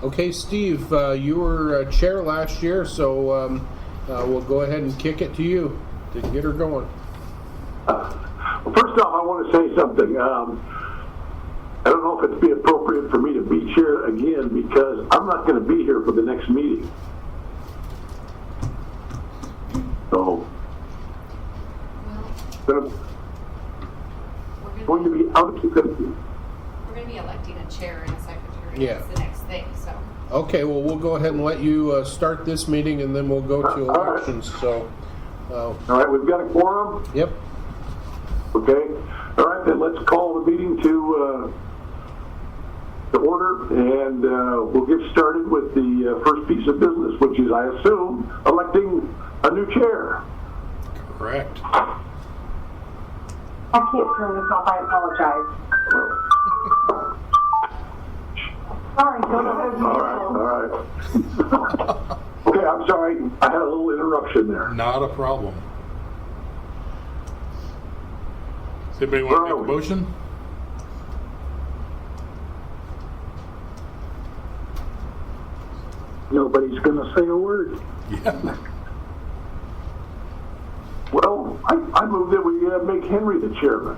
Okay, Steve, you were chair last year, so we'll go ahead and kick it to you to get her going. Well, first off, I want to say something. I don't know if it'd be appropriate for me to be chair again because I'm not going to be here for the next meeting. So, Well, going to be out. we're going to be electing a chair and a secretary. Yeah. That's the next thing, so. Okay, well, we'll go ahead and let you start this meeting, and then we'll go to All right. elections. So, All right, we've got a quorum. yep. Okay. All right, then let's call the meeting to order, and we'll get started with the first piece of business, which is, I assume, electing a new chair. Correct. I can't turn this off, I apologize. Sorry, don't All right. Okay, I'm sorry. I had a little interruption there. Not a problem. Does anybody want to make a motion? Nobody's going to say a word. Yeah. Well, I move that we make Henry the chairman.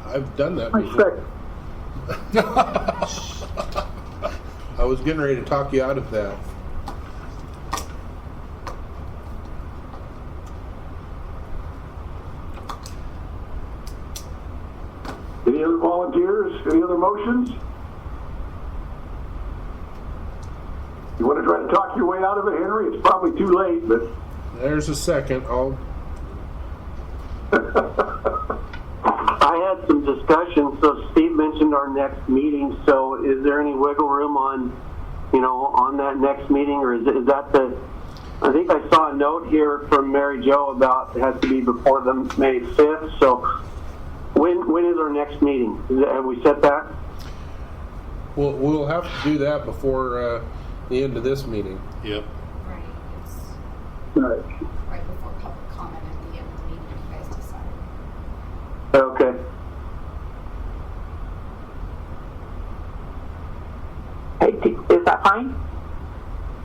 I've done that I before. second. I was getting ready to talk you out of that. Any other volunteers? Any other motions? You want to try to talk your way out of it, Henry? It's probably too late, but There's a second. I had some discussion, so Steve mentioned our next meeting, so is there any wiggle room on, on that next meeting, or is that I think I saw a note here from Mary Jo about it has to be before the May 5th, so when is our next meeting? Have we set that? We'll have to do that before the end of this meeting. Yep. Right, it's right. right before public comment at the end of the meeting, you guys decide. Okay. Hey, is that fine?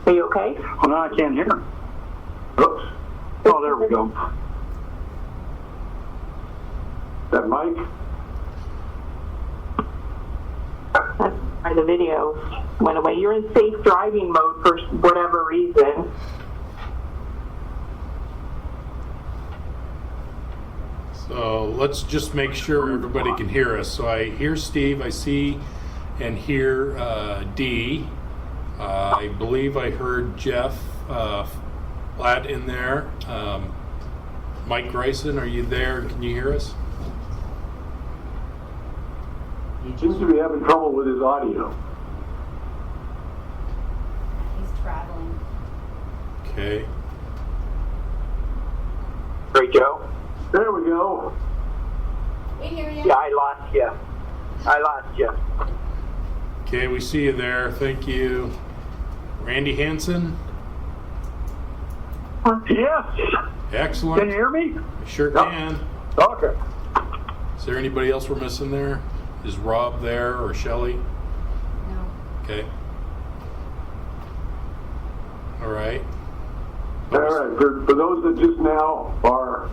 Are you okay? Well, no, I can't hear. Oops. Oh, there we go. That Mike? That's why the video went away. You're in safe driving mode for whatever reason. So let's just make sure everybody can hear us. So I hear Steve, I see and hear Dee. I believe I heard Jeff Platt in there. Mike Grayson, are you there? Can you hear us? He seems to be having trouble with his audio. He's traveling. Okay. Great, Joe. There we go. We hear you. Yeah, I lost you. Okay, we see you there. Thank you. Randy Hansen? Yes. Excellent. Can you hear me? I sure Yep. can. Okay. Is there anybody else we're missing there? Is Rob there or Shelley? No. Okay. All right. All right. For those that just now are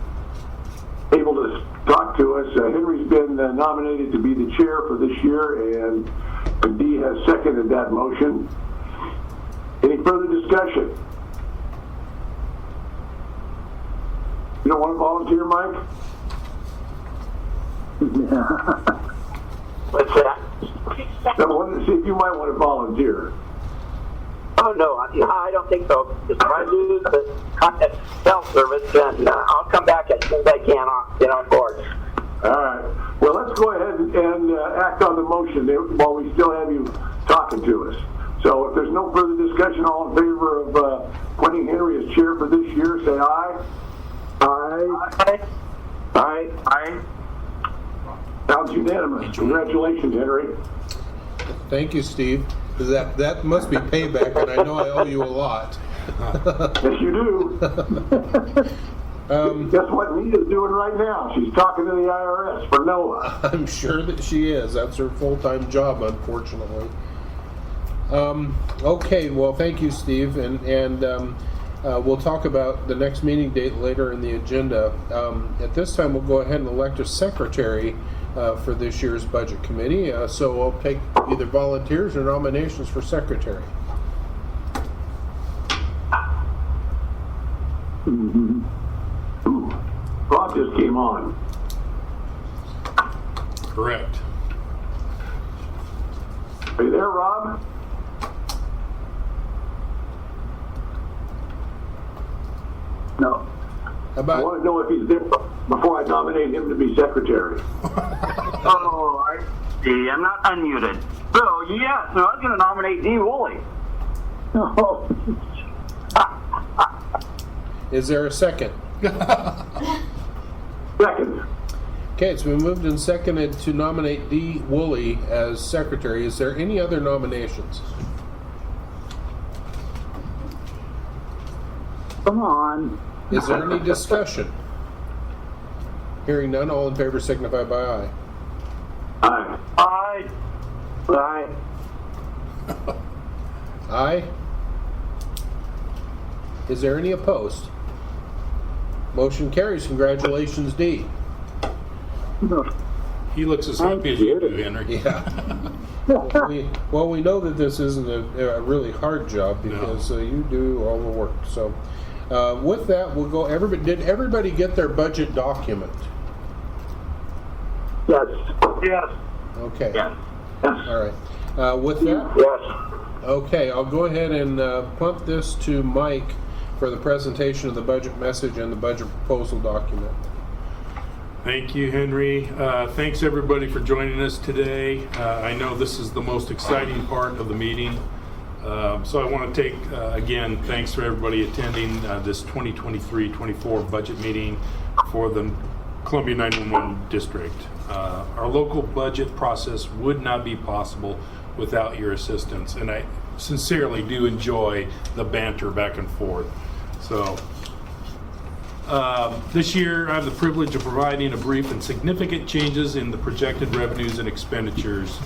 able to talk to us, Henry's been nominated to be the chair for this year, and Dee has seconded that motion. Any further discussion? You don't want to volunteer, Mike? What's that? I wanted to see if you might want to volunteer. Oh, no, I don't think so. If I lose the cell service, then I'll come back as soon as I can get on board. All right. Well, let's go ahead and act on the motion while we still have you talking to us. So if there's no further discussion, all in favor of appointing Henry as chair for this year, say aye. Aye. Aye. Aye. Sounds unanimous. Congratulations, Henry. Thank you, Steve. That must be payback, and I know I owe you a lot. Yes, you do. Guess what Nita's doing right now? She's talking to the IRS for NOAA. I'm sure that she is. That's her full-time job, unfortunately. Okay, well, thank you, Steve, and we'll talk about the next meeting date later in the agenda. At this time, we'll go ahead and elect a secretary for this year's budget committee. So I'll take either volunteers or nominations for secretary. Ooh, Rob just came on. Correct. Are you there, Rob? No. How I about, want to know if he's there before I nominate him to be secretary. Oh, I see. I'm not unmuted. So, yes, I was going to nominate Dee Woolley. Oh. is there a second? Second. Okay, it's been moved and seconded to nominate Dee Woolley as secretary. Is there any other nominations? Come on. Is there any discussion? Hearing none, all in favor signify by aye. Aye. Aye. Aye. Aye. Is there any opposed? Motion carries. Congratulations, Dee. He looks as happy as you do, Henry. Yeah. Well, we know that this isn't a really hard job because you do all the work. So, with that, we'll go. Did everybody get their budget document? Yes. Yes. Okay. Yes. All right. With that, Yes. okay, I'll go ahead and punt this to Mike for the presentation of the budget message and the budget proposal document. Thank you, Henry. Thanks, everybody, for joining us today. I know this is the most exciting part of the meeting. So I want to take, again, thanks for everybody attending this 2023-24 budget meeting for the Columbia 911 District. Our local budget process would not be possible without your assistance, and I sincerely do enjoy the banter back and forth. So this year, I have the privilege of providing a brief and significant changes in the projected revenues and expenditures.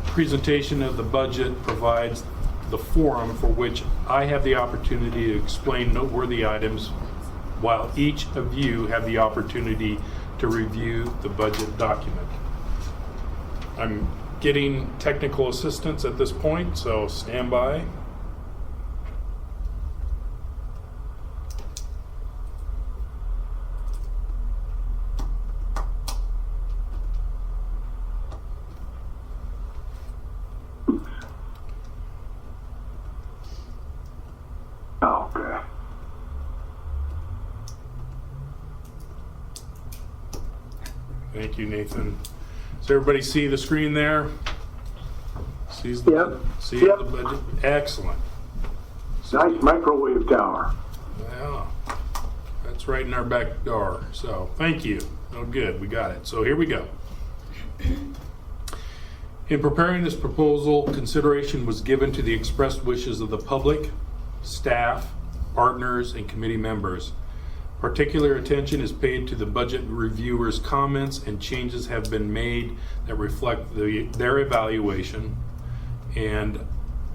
Presentation of the budget provides the forum for which I have the opportunity to explain noteworthy items, while each of you have the opportunity to review the budget document. I'm getting technical assistance at this point, so stand by. Okay. Thank you, Nathan. Does everybody see the screen there? Sees the, Yep. see Yep. the budget? Excellent. Nice microwave tower. Yeah, that's right in our back door. So thank you. Oh, good. We got it. So here we go. In preparing this proposal, consideration was given to the expressed wishes of the public, staff, partners, and committee members. Particular attention is paid to the budget reviewers' comments, and changes have been made that reflect their evaluation and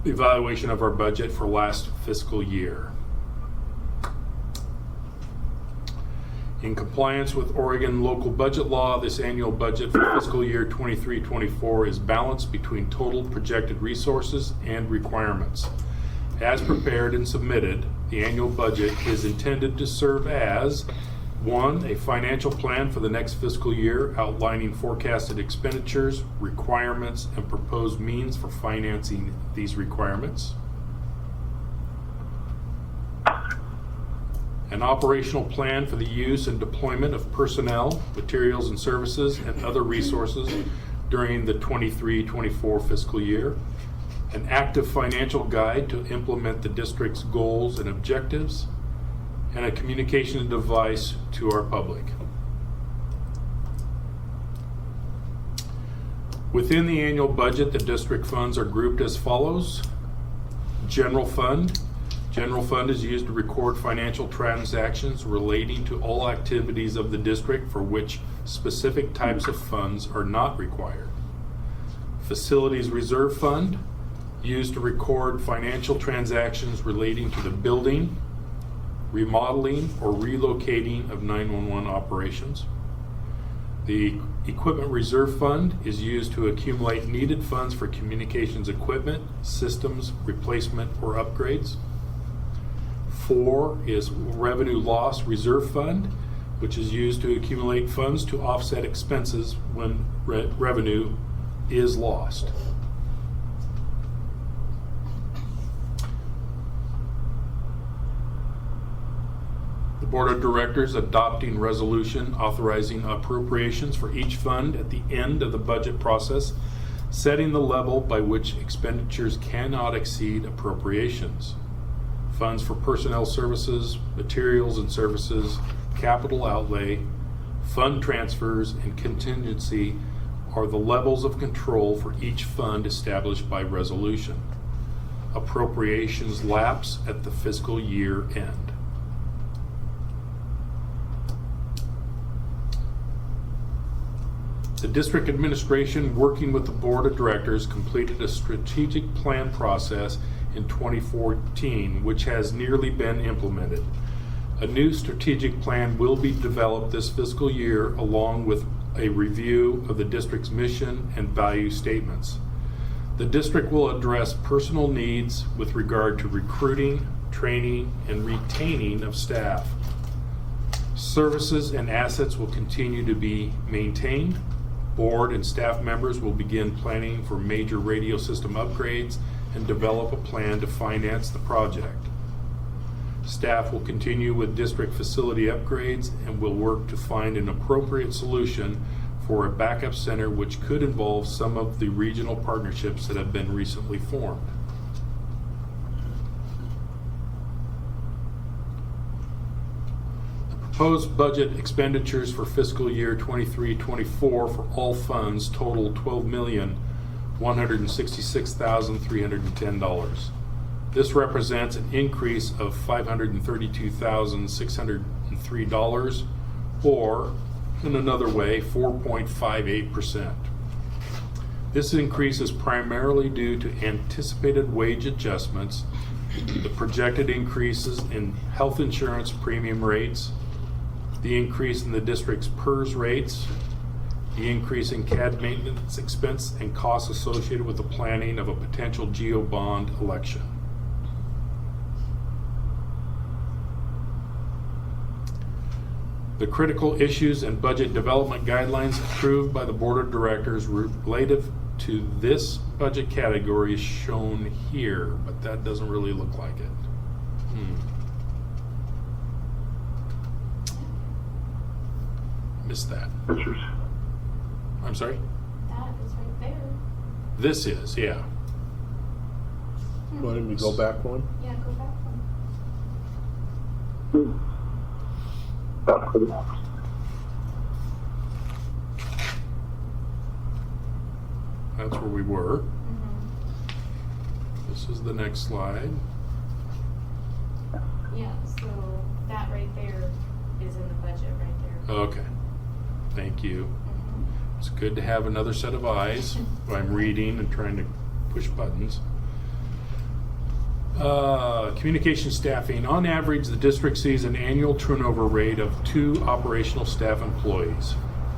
evaluation of our budget for last fiscal year. In compliance with Oregon local budget law, this annual budget for fiscal year 23-24 is balanced between total projected resources and requirements. As prepared and submitted, the annual budget is intended to serve as 1, a financial plan for the next fiscal year outlining forecasted expenditures, requirements, and proposed means for financing these requirements. An operational plan for the use and deployment of personnel, materials and services, and other resources during the 23-24 fiscal year. An active financial guide to implement the district's goals and objectives, and a communication device to our public. Within the annual budget, the district funds are grouped as follows. General fund. General fund is used to record financial transactions relating to all activities of the district for which specific types of funds are not required. Facilities reserve fund. used to record financial transactions relating to the building, remodeling, or relocating of 911 operations. The Equipment Reserve Fund is used to accumulate needed funds for communications equipment, systems, replacement, or upgrades. 4 is Revenue Loss Reserve Fund, which is used to accumulate funds to offset expenses when revenue is lost. The Board of Directors adopting resolution authorizing appropriations for each fund at the end of the budget process, setting the level by which expenditures cannot exceed appropriations. Funds for personnel services, materials and services, capital outlay, fund transfers, and contingency are the levels of control for each fund established by resolution. Appropriations lapse at the fiscal year end. The district administration, working with the board of directors, completed a strategic plan process in 2014, which has nearly been implemented. A new strategic plan will be developed this fiscal year along with a review of the district's mission and value statements. The district will address personal needs with regard to recruiting, training, and retaining of staff. Services and assets will continue to be maintained. Board and staff members will begin planning for major radio system upgrades and develop a plan to finance the project. Staff will continue with district facility upgrades and will work to find an appropriate solution for a backup center, which could involve some of the regional partnerships that have been recently formed. Proposed budget expenditures for fiscal year 23-24 for all funds total $12,166,310. This represents an increase of $532,603, or in another way, 4.58%. This increase is primarily due to anticipated wage adjustments, the projected increases in health insurance premium rates, the increase in the district's PERS rates, the increase in CAD maintenance expense and costs associated with the planning of a potential GEO bond election. The critical issues and budget development guidelines approved by the Board of Directors related to this budget category is shown here, but that doesn't really look like it. Missed that. Pictures. I'm sorry? That is right there. This is, yeah. Why don't we go back one? Yeah, go back one. That's where we were. Mm-hmm. This is the next slide. Yeah, so that right there is in the budget right there. Okay. Thank you. Mhm. It's good to have another set of eyes while I'm reading and trying to push buttons. Communication staffing. On average, the district sees an annual turnover rate of 2 operational staff employees.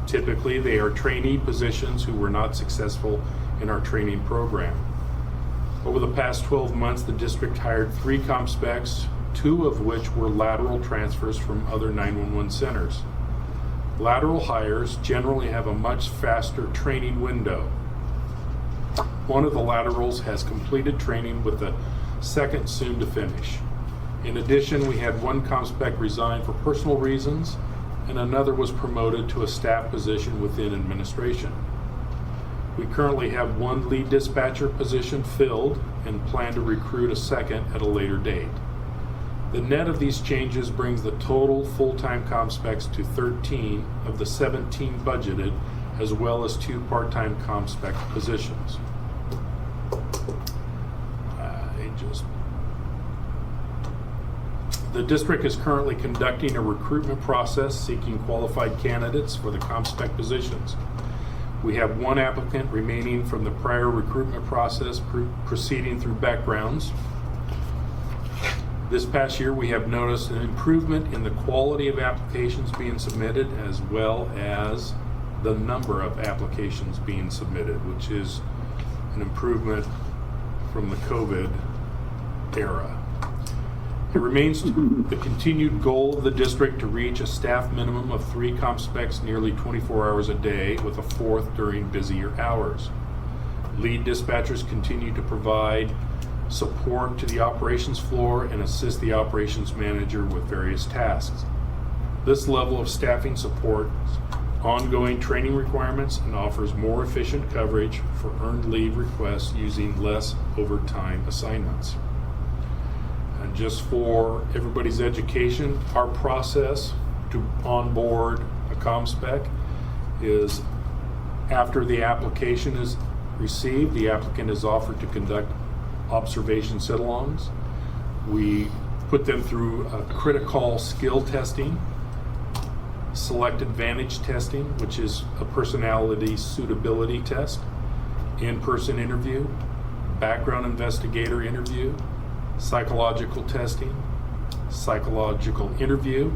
Typically, they are trainee positions who were not successful in our training program. Over the past 12 months, the district hired 3 ComSpecs, 2 of which were lateral transfers from other 911 centers. Lateral hires generally have a much faster training window. One of the laterals has completed training with the second soon to finish. In addition, we had 1 ComSpec resign for personal reasons, and another was promoted to a staff position within administration. We currently have 1 lead dispatcher position filled and plan to recruit a second at a later date. The net of these changes brings the total full-time ComSpecs to 13 of the 17 budgeted, as well as 2 part-time ComSpec positions. The district is currently conducting a recruitment process seeking qualified candidates for the ComSpec positions. We have one applicant remaining from the prior recruitment process proceeding through backgrounds. This past year, we have noticed an improvement in the quality of applications being submitted as well as the number of applications being submitted, which is an improvement from the COVID era. It remains the continued goal of the district to reach a staff minimum of 3 comp specs nearly 24 hours a day, with a 4th during busier hours. Lead dispatchers continue to provide support to the operations floor and assist the operations manager with various tasks. This level of staffing supports ongoing training requirements and offers more efficient coverage for earned leave requests using less overtime assignments. And just for everybody's education, our process to onboard a ComSpec is after the application is received, the applicant is offered to conduct observation sit-alongs. We put them through a critical skill testing, select advantage testing, which is a personality suitability test, in-person interview, background investigator interview, psychological testing, psychological interview,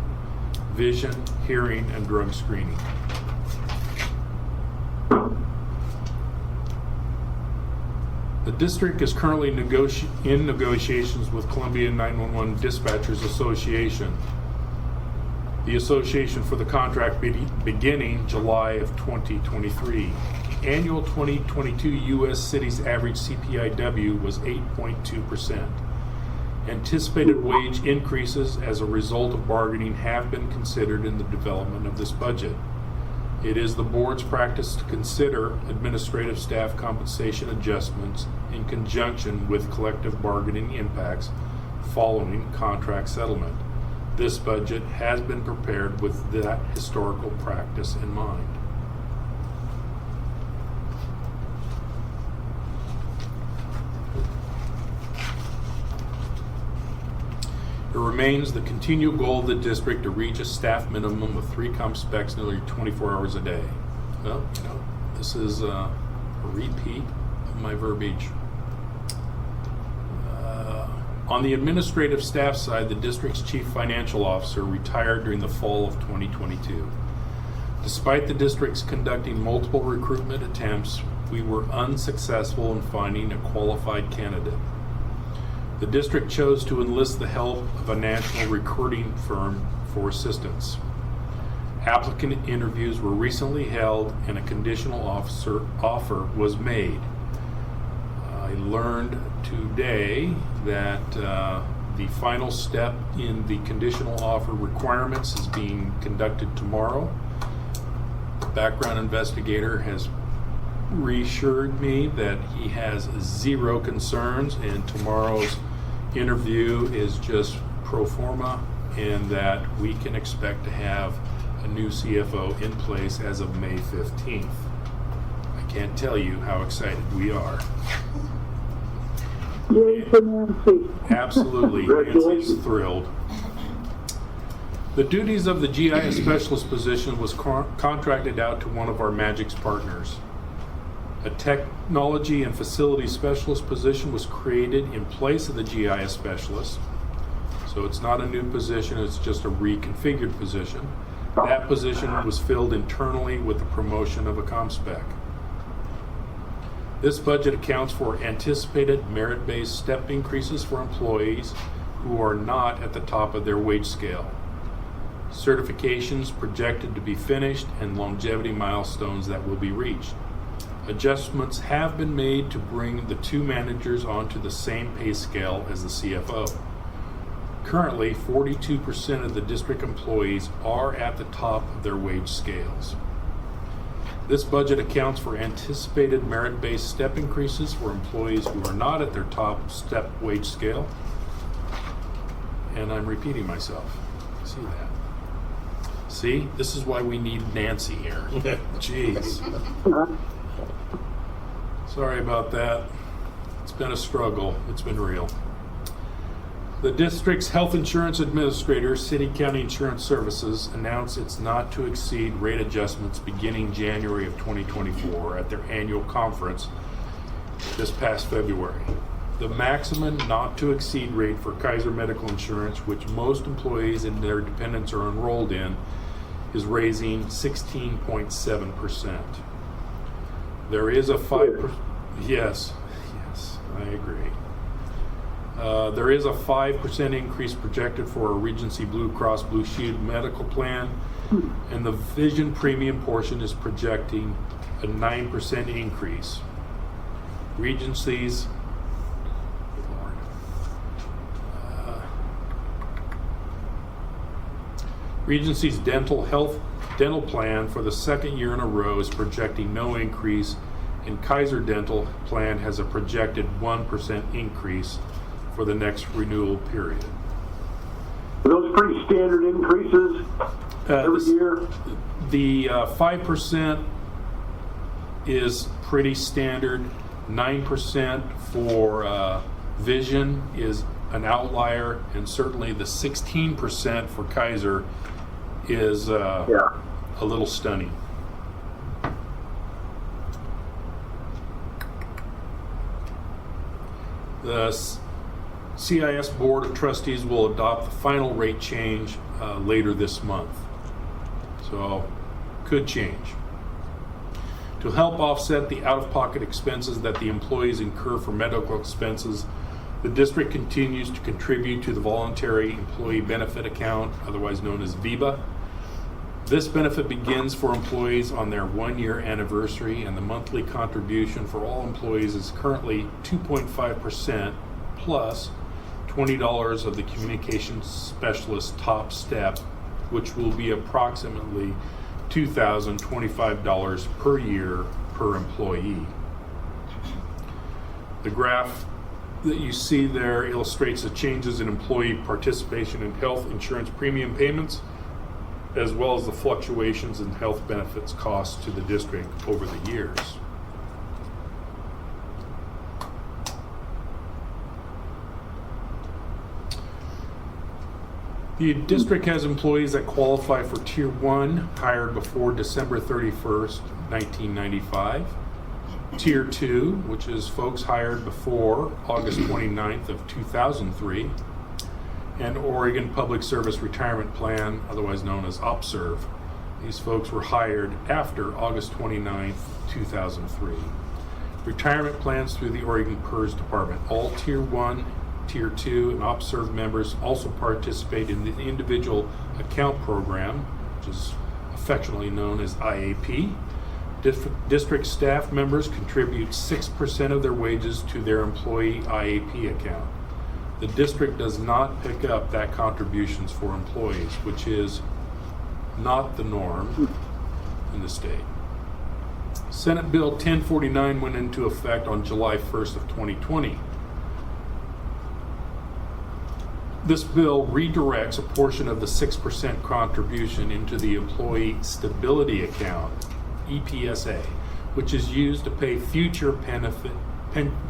vision, hearing, and drug screening. The district is currently in negotiations with Columbia 911 Dispatchers Association, the association for the contract beginning July of 2023. Annual 2022 U.S. cities average CPIW was 8.2%. Anticipated wage increases as a result of bargaining have been considered in the development of this budget. It is the board's practice to consider administrative staff compensation adjustments in conjunction with collective bargaining impacts following contract settlement. This budget has been prepared with that historical practice in mind. It remains the continued goal of the district to reach a staff minimum of 3 comp specs nearly 24 hours a day. Well, this is a repeat of my verbiage. On the administrative staff side, the district's chief financial officer retired during the fall of 2022. Despite the district's conducting multiple recruitment attempts, we were unsuccessful in finding a qualified candidate. The district chose to enlist the help of a national recruiting firm for assistance. Applicant interviews were recently held and a conditional offer was made. I learned today that the final step in the conditional offer requirements is being conducted tomorrow. The background investigator has reassured me that he has 0 concerns and tomorrow's interview is just pro forma and that we can expect to have a new CFO in place as of May 15th. I can't tell you how excited we are. Yay for Nancy. Absolutely, Nancy's thrilled. The duties of the GIS specialist position was contracted out to one of our Magix partners. A technology and facility specialist position was created in place of the GIS specialist. So it's not a new position, it's just a reconfigured position. That position was filled internally with the promotion of a ComSpec. This budget accounts for anticipated merit-based step increases for employees who are not at the top of their wage scale, certifications projected to be finished, and longevity milestones that will be reached. Adjustments have been made to bring the 2 managers onto the same pay scale as the CFO. Currently, 42% of the district employees are at the top of their wage scales. This budget accounts for anticipated merit-based step increases for employees who are not at their top step wage scale. And I'm repeating myself. See that? See, this is why we need Nancy here. Jeez. Sorry about that. It's been a struggle. It's been real. The district's health insurance administrator, City County Insurance Services, announced its not to exceed rate adjustments beginning January of 2024 at their annual conference this past February. The maximum not to exceed rate for Kaiser Medical Insurance, which most employees and their dependents are enrolled in, is raising 16.7%. There is a 5%. Yes, I agree. There is a 5% increase projected for a Regency Blue Cross Blue Shield medical plan, and the vision premium portion is projecting a 9% increase. Regency's Regency's dental plan for the second year in a row is projecting no increase, and Kaiser Dental plan has a projected 1% increase for the next renewal period. Are those pretty standard increases every year? The 5% is pretty standard. 9% for vision is an outlier, and certainly the 16% for Kaiser is a little stunning. The CIS Board of Trustees will adopt the final rate change later this month. So, could change. To help offset the out-of-pocket expenses that the employees incur for medical expenses, the district continues to contribute to the Voluntary Employee Benefit Account, otherwise known as VEBA. This benefit begins for employees on their 1-year anniversary, and the monthly contribution for all employees is currently 2.5% plus $20 of the communications specialist top step, which will be approximately $2,025 per year per employee. The graph that you see there illustrates the changes in employee participation in health insurance premium payments, as well as the fluctuations in health benefits costs to the district over the years. The district has employees that qualify for Tier 1 hired before December 31st, 1995. Tier 2, which is folks hired before August 29th of 2003. And Oregon Public Service Retirement Plan, otherwise known as OPSERV. These folks were hired after August 29th, 2003. Retirement plans through the Oregon PERS Department. All Tier 1, Tier 2, and OPSERV members also participate in the Individual Account Program, which is affectionately known as IAP. District staff members contribute 6% of their wages to their employee IAP account. The district does not pick up that contributions for employees, which is not the norm in the state. Senate Bill 1049 went into effect on July 1st of 2020. This bill redirects a portion of the 6% contribution into the Employee Stability Account, EPSA, which is used to pay future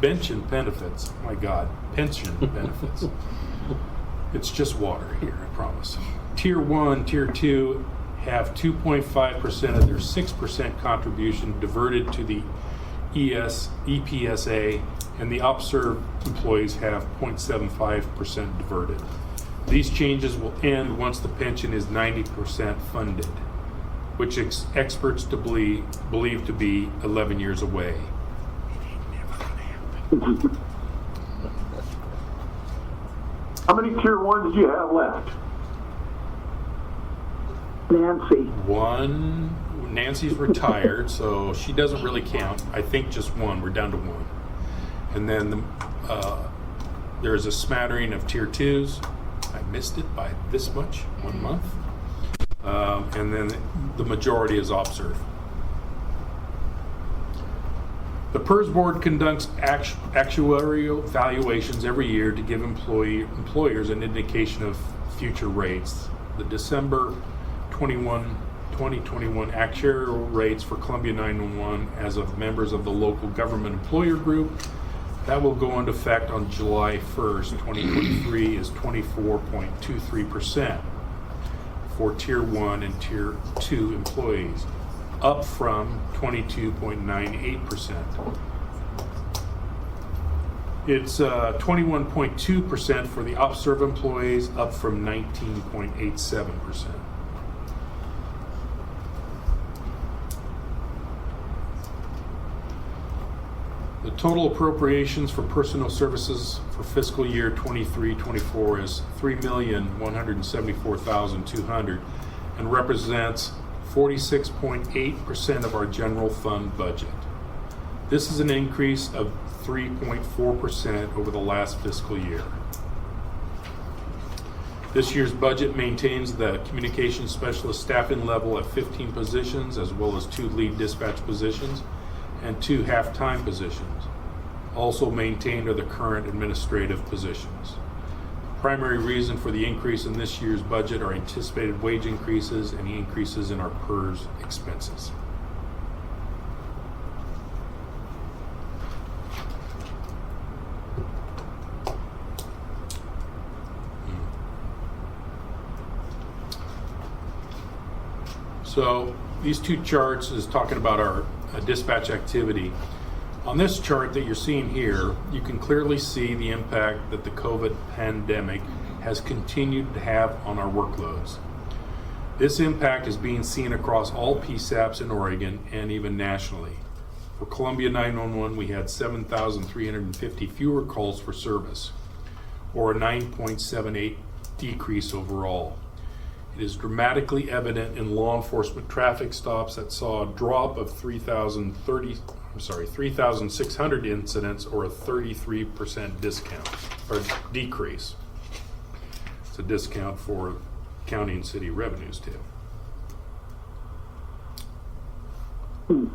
pension benefits. My God, pension benefits. It's just water here, I promise. Tier 1, Tier 2 have 2.5% of their 6% contribution diverted to the EPSA, and the OPSERV employees have 0.75% diverted. These changes will end once the pension is 90% funded, which experts believe to be 11 years away. How many Tier 1s do you have left? Nancy. One. Nancy's retired, so she doesn't really count. I think just one. We're down to one. And then there's a smattering of Tier 2s. I missed it by this much, 1 month. And then the majority is OPSERV. The PERS Board conducts actuarial valuations every year to give employers an indication of future rates. The December 2021 actuarial rates for Columbia 911 as of members of the local government employer group That will go into effect on July 1st, 2023 is 24.23% for Tier 1 and Tier 2 employees, up from 22.98%. It's 21.2% for the OpServe employees, up from 19.87%. The total appropriations for personnel services for fiscal year 23-24 is $3,174,200 and represents 46.8% of our general fund budget. This is an increase of 3.4% over the last fiscal year. This year's budget maintains the communications specialist staffing level at 15 positions, as well as 2 lead dispatch positions and 2 half-time positions. Also maintained are the current administrative positions. The primary reason for the increase in this year's budget are anticipated wage increases and increases in our PERS expenses. So these 2 charts is talking about our dispatch activity. On this chart that you're seeing here, you can clearly see the impact that the COVID pandemic has continued to have on our workloads. This impact is being seen across all PSAPs in Oregon and even nationally. For Columbia 911, we had 7,350 fewer calls for service, or a 9.78 decrease overall. It is dramatically evident in law enforcement traffic stops that saw a drop of 3,600 incidents, or a 33% discount or decrease. It's a discount for county and city revenues too.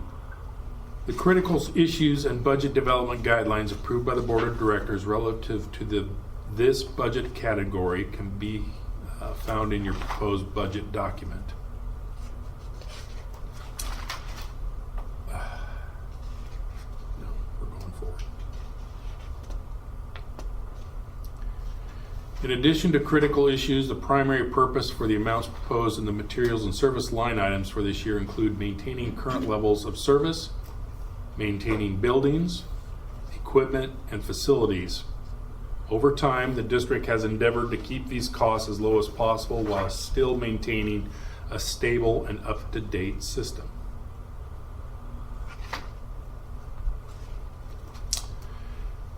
The critical issues and budget development guidelines approved by the Board of Directors relative to this budget category can be found in your proposed budget document. No, we're going forward. In addition to critical issues, the primary purpose for the amounts proposed in the materials and service line items for this year include maintaining current levels of service, maintaining buildings, equipment, and facilities. Over time, the district has endeavored to keep these costs as low as possible while still maintaining a stable and up-to-date system.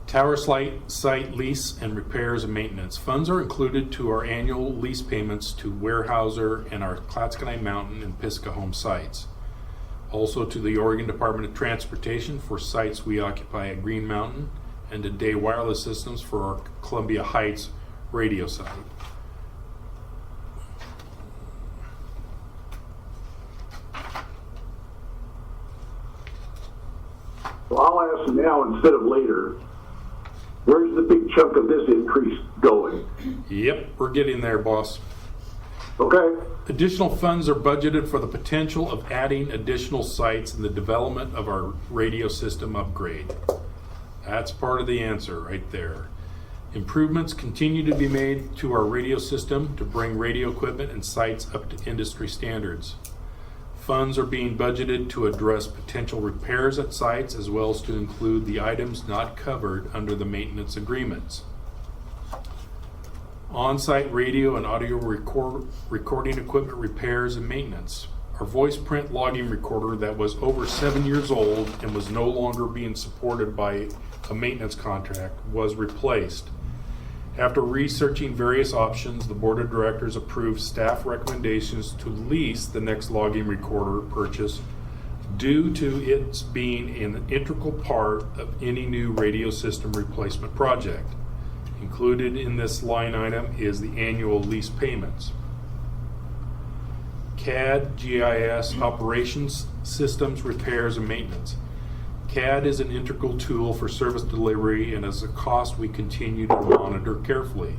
Tower site lease and repairs and maintenance. Funds are included to our annual lease payments to Weyerhaeuser and our Clatskanie Mountain and Pisgah home sites. Also to the Oregon Department of Transportation for sites we occupy at Green Mountain, and to Day Wireless Systems for our Columbia Heights radio site. Well, I'll ask now instead of later, where's the big chunk of this increase going? Yep, we're getting there, boss. Okay. Additional funds are budgeted for the potential of adding additional sites in the development of our radio system upgrade. That's part of the answer right there. Improvements continue to be made to our radio system to bring radio equipment and sites up to industry standards. Funds are being budgeted to address potential repairs at sites, as well as to include the items not covered under the maintenance agreements. On-site radio and audio recording equipment repairs and maintenance. Our voice print logging recorder that was over 7 years old and was no longer being supported by a maintenance contract was replaced. After researching various options, the Board of Directors approved staff recommendations to lease the next logging recorder purchase due to its being an integral part of any new radio system replacement project. Included in this line item is the annual lease payments. CAD, GIS, operations, systems, repairs, and maintenance. CAD is an integral tool for service delivery and is a cost we continue to monitor carefully.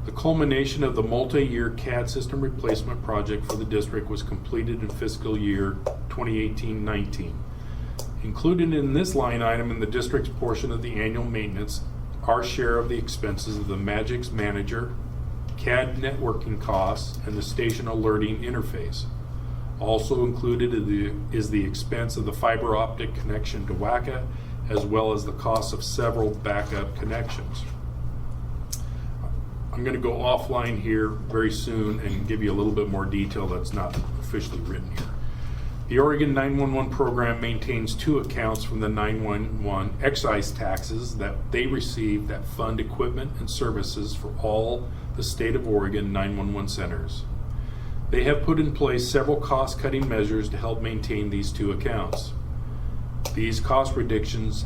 The culmination of the multi-year CAD system replacement project for the district was completed in fiscal year 2018-19. Included in this line item in the district's portion of the annual maintenance, our share of the expenses of the Magix Manager, CAD networking costs, and the station alerting interface. Also included is the expense of the fiber optic connection to WACA, as well as the cost of several backup connections. I'm going to go offline here very soon and give you a little bit more detail that's not officially written here. The Oregon 911 program maintains 2 accounts from the 911 excise taxes that they receive that fund equipment and services for all the state of Oregon 911 centers. They have put in place several cost-cutting measures to help maintain these 2 accounts. These cost reductions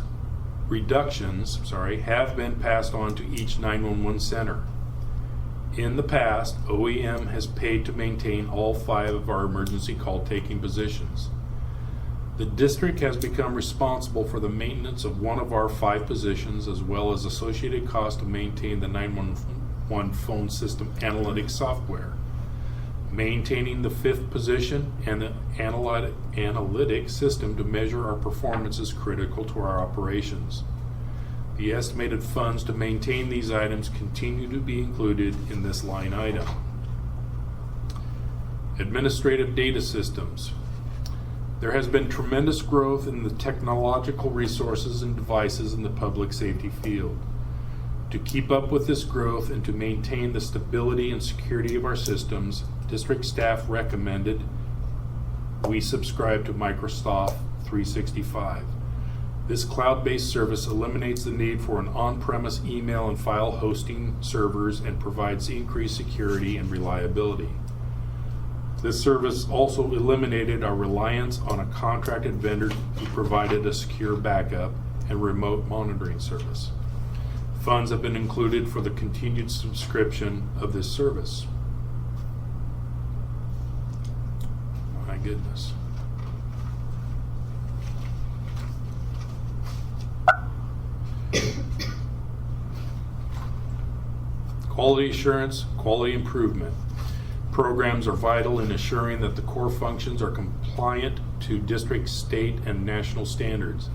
have been passed on to each 911 center. In the past, OEM has paid to maintain all 5 of our emergency call-taking positions. The district has become responsible for the maintenance of 1 of our 5 positions, as well as associated costs to maintain the 911 phone system analytics software. Maintaining the 5th position and the analytic system to measure our performance is critical to our operations. The estimated funds to maintain these items continue to be included in this line item. Administrative data systems. There has been tremendous growth in the technological resources and devices in the public safety field. To keep up with this growth and to maintain the stability and security of our systems, district staff recommended we subscribe to Microsoft 365. This cloud-based service eliminates the need for an on-premise email and file hosting servers and provides increased security and reliability. This service also eliminated our reliance on a contracted vendor who provided a secure backup and remote monitoring service. Funds have been included for the continued subscription of this service. My goodness. Quality assurance, quality improvement. Programs are vital in assuring that the core functions are compliant to district, state, and national standards.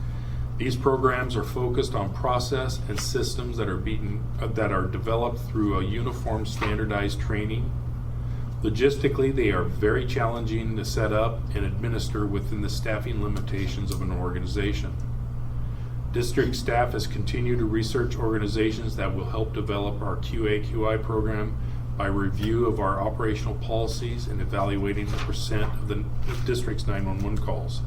These programs are focused on process and systems that are developed through a uniform standardized training. Logistically, they are very challenging to set up and administer within the staffing limitations of an organization. District staff has continued to research organizations that will help develop our QA/QI program by review of our operational policies and evaluating the percent of the district's 911 calls.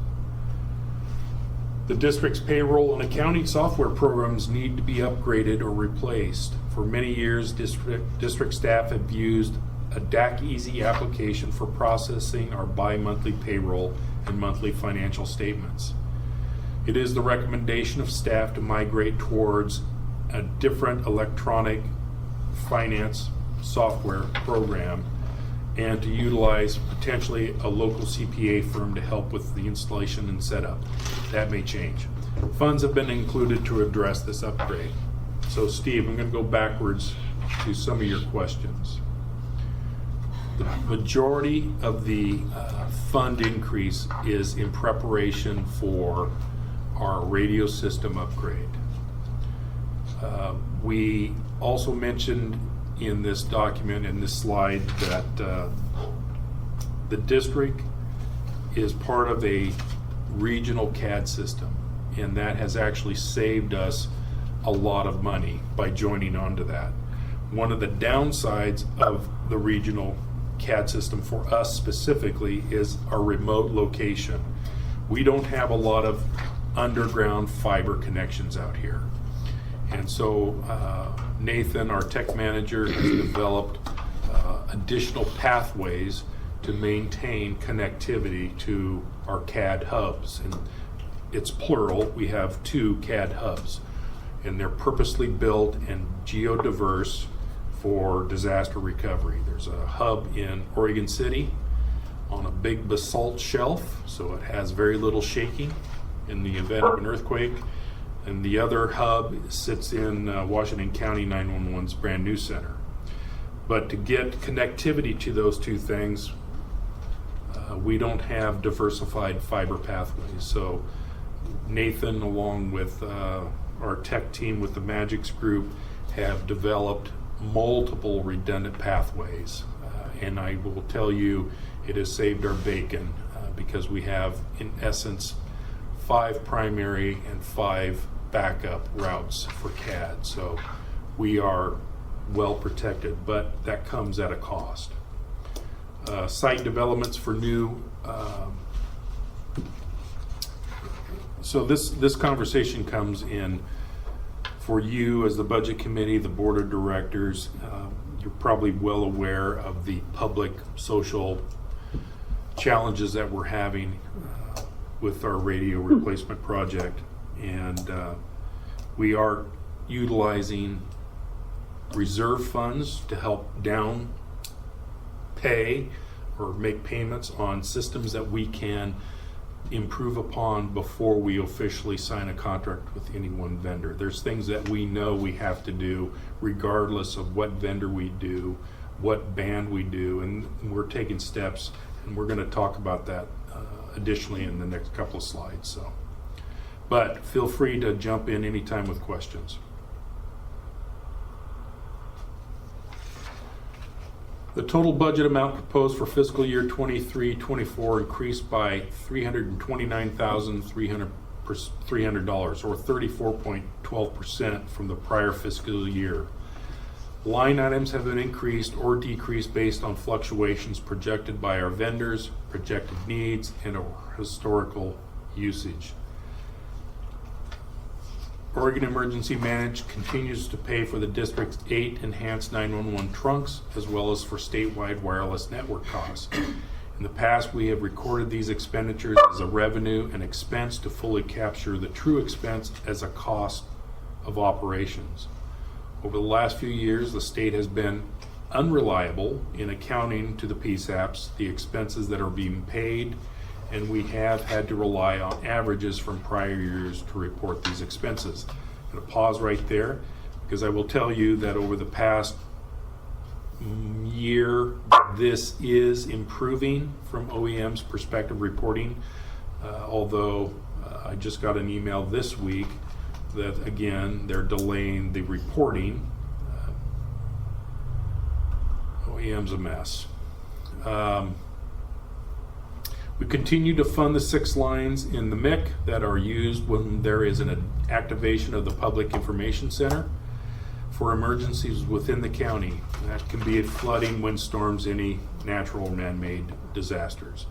The district's payroll and accounting software programs need to be upgraded or replaced. For many years, district staff have used a DAC Easy application for processing our bi-monthly payroll and monthly financial statements. It is the recommendation of staff to migrate towards a different electronic finance software program and to utilize potentially a local CPA firm to help with the installation and setup. That may change. Funds have been included to address this upgrade. So Steve, I'm going to go backwards to some of your questions. The majority of the fund increase is in preparation for our radio system upgrade. We also mentioned in this document, in this slide, that the district is part of a regional CAD system, and that has actually saved us a lot of money by joining onto that. One of the downsides of the regional CAD system for us specifically is our remote location. We don't have a lot of underground fiber connections out here. And so Nathan, our tech manager, has developed additional pathways to maintain connectivity to our CAD hubs. And it's plural, we have 2 CAD hubs. And they're purposely built and geodiverse for disaster recovery. There's a hub in Oregon City on a big basalt shelf, so it has very little shaking in the event of an earthquake. And the other hub sits in Washington County 911's brand new center. But to get connectivity to those 2 things, we don't have diversified fiber pathways. So Nathan, along with our tech team with the Magix Group, have developed multiple redundant pathways. And I will tell you, it has saved our bacon because we have, in essence, 5 primary and 5 backup routes for CAD. So we are well protected, but that comes at a cost. Site developments for new. So this conversation comes in for you as the budget committee, the board of directors. You're probably well aware of the public social challenges that we're having with our radio replacement project, and we are utilizing reserve funds to help down pay or make payments on systems that we can improve upon before we officially sign a contract with any one vendor. There's things that we know we have to do regardless of what vendor we do, what band we do, and we're taking steps, and we're going to talk about that additionally in the next couple of slides. So, but feel free to jump in anytime with questions. The total budget amount proposed for fiscal year 23-24 increased by $329,300 or 34.12% from the prior fiscal year. Line items have been increased or decreased based on fluctuations projected by our vendors, projected needs, and our historical usage. Oregon Emergency Managed continues to pay for the district's 8 enhanced 911 trunks, as well as for statewide wireless network costs. In the past, we have recorded these expenditures as a revenue and expense to fully capture the true expense as a cost of operations. Over the last few years, the state has been unreliable in accounting to the PSAPs the expenses that are being paid, and we have had to rely on averages from prior years to report these expenses. I'm going to pause right there because I will tell you that over the past year, this is improving from OEM's perspective reporting, although I just got an email this week that, again, they're delaying the reporting. OEM's a mess. We continue to fund the 6 lines in the MIC that are used when there is an activation of the Public Information Center for emergencies within the county. That can be flooding, windstorms, any natural or man-made disasters.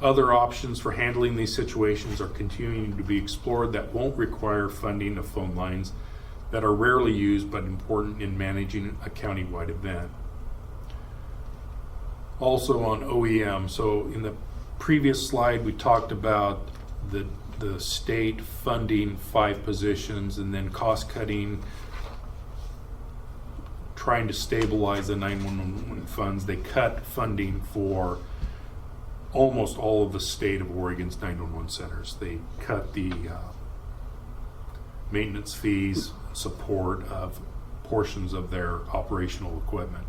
Other options for handling these situations are continuing to be explored that won't require funding of phone lines that are rarely used but important in managing a countywide event. Also on OEM, so in the previous slide we talked about the state funding 5 positions and then cost cutting, trying to stabilize the 911 funds. They cut funding for almost all of the state of Oregon's 911 centers. They cut the maintenance fees, support of portions of their operational equipment.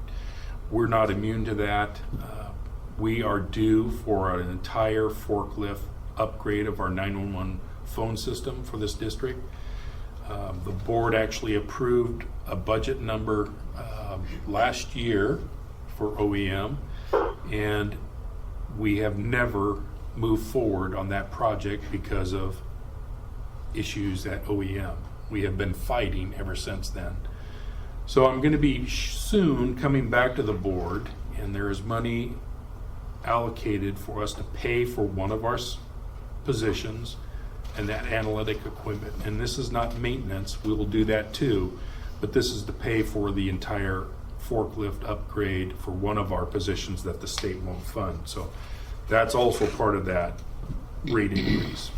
We're not immune to that. We are due for an entire forklift upgrade of our 911 phone system for this district. The board actually approved a budget number last year for OEM, and we have never moved forward on that project because of issues at OEM. We have been fighting ever since then. So I'm going to be soon coming back to the board, and there is money allocated for us to pay for one of our positions and that analytic equipment. And this is not maintenance, we will do that too, but this is to pay for the entire forklift upgrade for one of our positions that the state won't fund. So that's also part of that rate increase.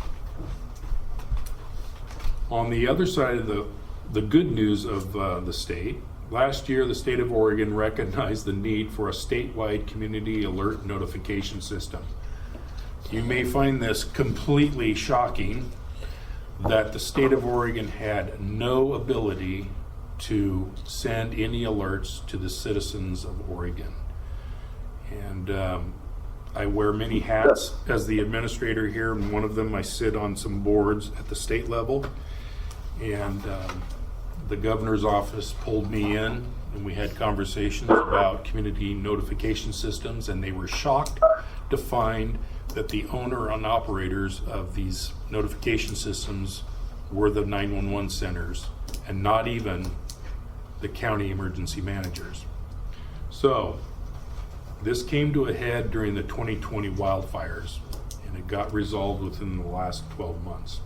On the other side of the good news of the state, last year the state of Oregon recognized the need for a statewide community alert notification system. You may find this completely shocking that the state of Oregon had no ability to send any alerts to the citizens of Oregon. And I wear many hats as the administrator here, and one of them I sit on some boards at the state level. And the governor's office pulled me in, and we had conversations about community notification systems, and they were shocked to find that the owner and operators of these notification systems were the 911 centers and not even the county emergency managers. So this came to a head during the 2020 wildfires, and it got resolved within the last 12 months.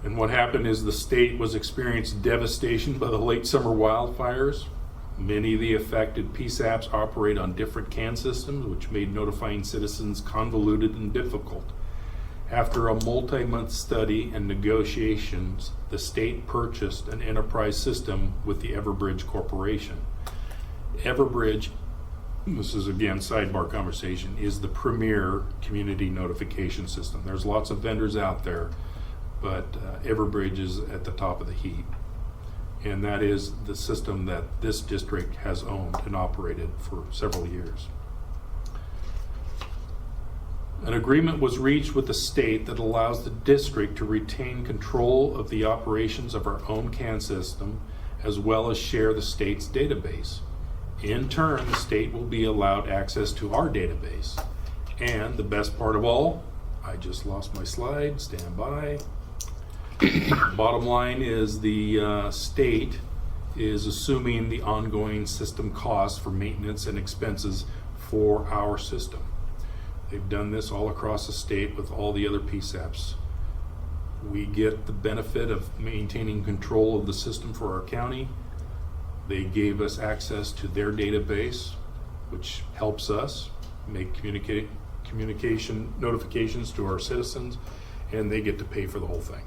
And what happened is the state was experiencing devastation by the late summer wildfires. Many of the affected PSAPs operate on different CAN systems, which made notifying citizens convoluted and difficult. After a multi-month study and negotiations, the state purchased an enterprise system with the Everbridge Corporation. Everbridge, this is again sidebar conversation, is the premier community notification system. There's lots of vendors out there, but Everbridge is at the top of the heap. And that is the system that this district has owned and operated for several years. An agreement was reached with the state that allows the district to retain control of the operations of our own CAN system, as well as share the state's database. In turn, the state will be allowed access to our database. And the best part of all, I just lost my slide, stand by. Bottom line is the state is assuming the ongoing system costs for maintenance and expenses for our system. They've done this all across the state with all the other PSAPs. We get the benefit of maintaining control of the system for our county. They gave us access to their database, which helps us make communication notifications to our citizens, and they get to pay for the whole thing.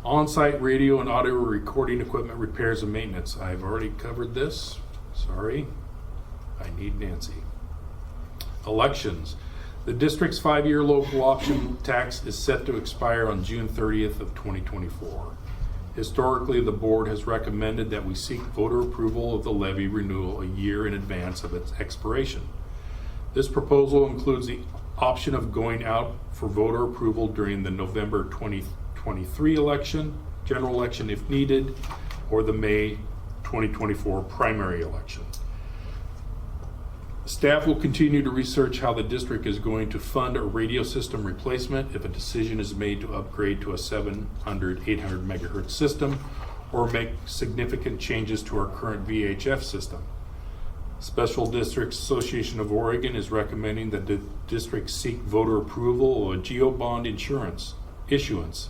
On-site radio and audio recording equipment repairs and maintenance. I've already covered this. Sorry. I need Nancy. Elections. The district's 5-year local option tax is set to expire on June 30th of 2024. Historically, the board has recommended that we seek voter approval of the levy renewal a year in advance of its expiration. This proposal includes the option of going out for voter approval during the November 2023 election, general election if needed, or the May 2024 primary election. Staff will continue to research how the district is going to fund a radio system replacement if a decision is made to upgrade to a 700, 800 megahertz system or make significant changes to our current VHF system. Special Districts Association of Oregon is recommending that the district seek voter approval of a GeoBond insurance issuance.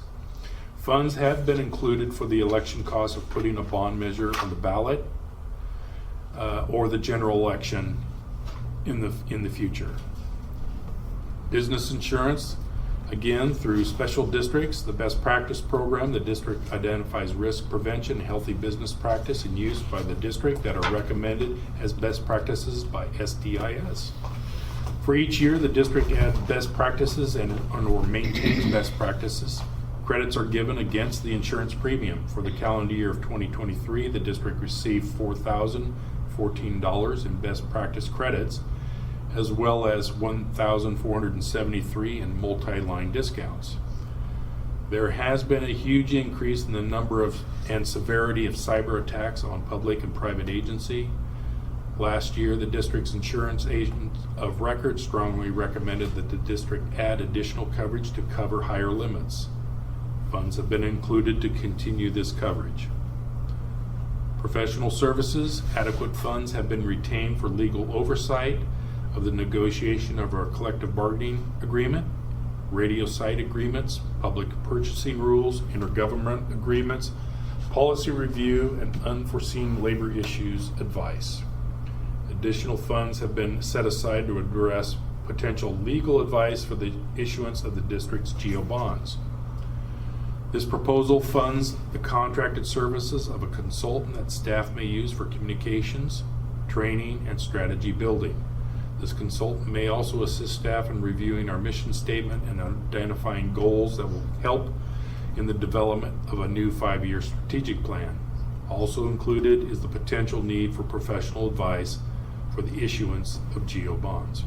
Funds have been included for the election costs of putting a bond measure on the ballot or the general election in the future. Business insurance, again, through special districts, the best practice program, the district identifies risk prevention, healthy business practice and use by the district that are recommended as best practices by SDIS. For each year, the district adds best practices and or maintains best practices. Credits are given against the insurance premium. For the calendar year of 2023, the district received $4,014 in best practice credits, as well as $1,473 in multi-line discounts. There has been a huge increase in the number of and severity of cyber attacks on public and private agency. Last year, the district's insurance agent of record strongly recommended that the district add additional coverage to cover higher limits. Funds have been included to continue this coverage. Professional services, adequate funds have been retained for legal oversight of the negotiation of our collective bargaining agreement, radio site agreements, public purchasing rules, intergovernment agreements, policy review, and unforeseen labor issues advice. Additional funds have been set aside to address potential legal advice for the issuance of the district's GeoBonds. This proposal funds the contracted services of a consultant that staff may use for communications, training, and strategy building. This consultant may also assist staff in reviewing our mission statement and identifying goals that will help in the development of a new 5-year strategic plan. Also included is the potential need for professional advice for the issuance of GO bonds.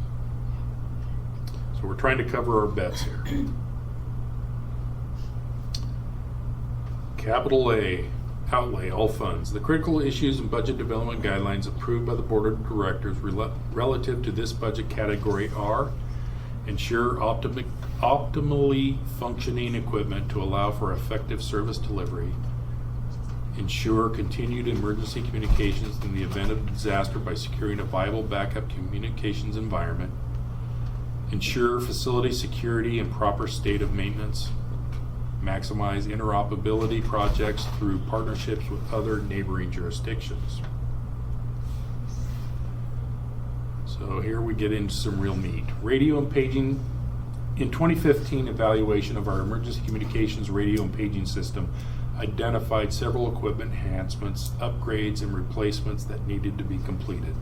So we're trying to cover our bets here. Capital A, outlay all funds. The critical issues and budget development guidelines approved by the Board of Directors relative to this budget category are: ensure optimally functioning equipment to allow for effective service delivery, ensure continued emergency communications in the event of disaster by securing a viable backup communications environment, ensure facility security and proper state of maintenance, maximize interoperability projects through partnerships with other neighboring jurisdictions. So here we get into some real meat. Radio and paging. In 2015, evaluation of our emergency communications radio and paging system identified several equipment enhancements, upgrades, and replacements that needed to be completed.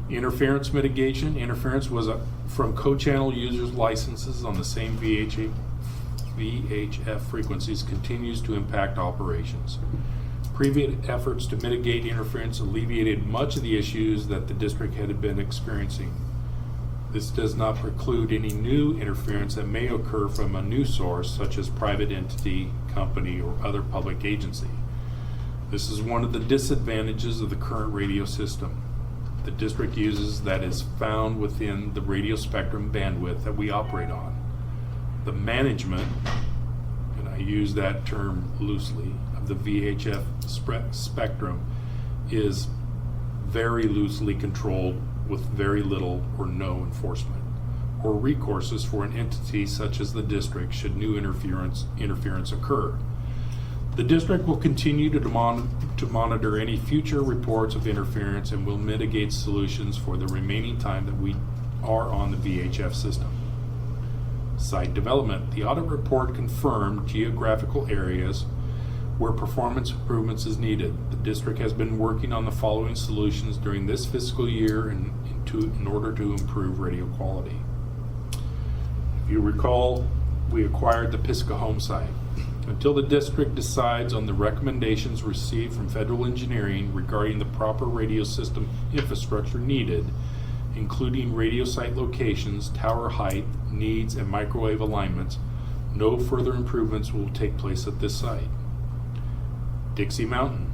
Interference mitigation. Interference was from co-channel users' licenses on the same VHF frequencies continues to impact operations. Previous efforts to mitigate interference alleviated much of the issues that the district had been experiencing. This does not preclude any new interference that may occur from a new source, such as private entity, company, or other public agency. This is one of the disadvantages of the current radio system the district uses that is found within the radio spectrum bandwidth that we operate on. The management, and I use that term loosely, of the VHF spectrum is very loosely controlled with very little or no enforcement or recourses for an entity such as the district should new interference occur. The district will continue to monitor any future reports of interference and will mitigate solutions for the remaining time that we are on the VHF system. Site development. The audit report confirmed geographical areas where performance improvements is needed. The district has been working on the following solutions during this fiscal year in order to improve radio quality. If you recall, we acquired the Pisgah home site. Until the district decides on the recommendations received from federal engineering regarding the proper radio system infrastructure needed, including radio site locations, tower height, needs, and microwave alignments, no further improvements will take place at this site. Dixie Mountain.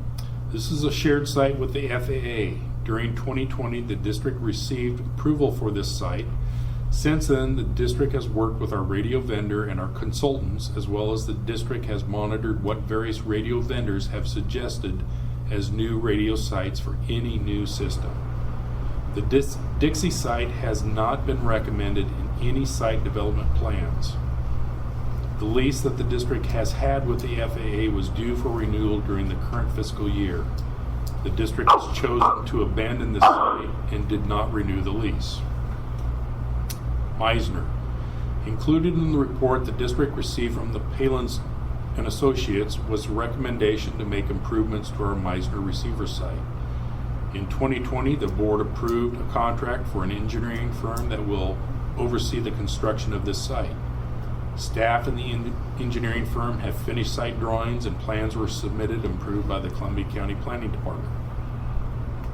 This is a shared site with the FAA. During 2020, the district received approval for this site. Since then, the district has worked with our radio vendor and our consultants, as well as the district has monitored what various radio vendors have suggested as new radio sites for any new system. The Dixie site has not been recommended in any site development plans. The lease that the district has had with the FAA was due for renewal during the current fiscal year. The district has chosen to abandon this site and did not renew the lease. Meisner. Included in the report the district received from the Palins and Associates was a recommendation to make improvements to our Meisner receiver site. In 2020, the board approved a contract for an engineering firm that will oversee the construction of this site. Staff in the engineering firm have finished site drawings and plans were submitted and approved by the Columbia County Planning Department.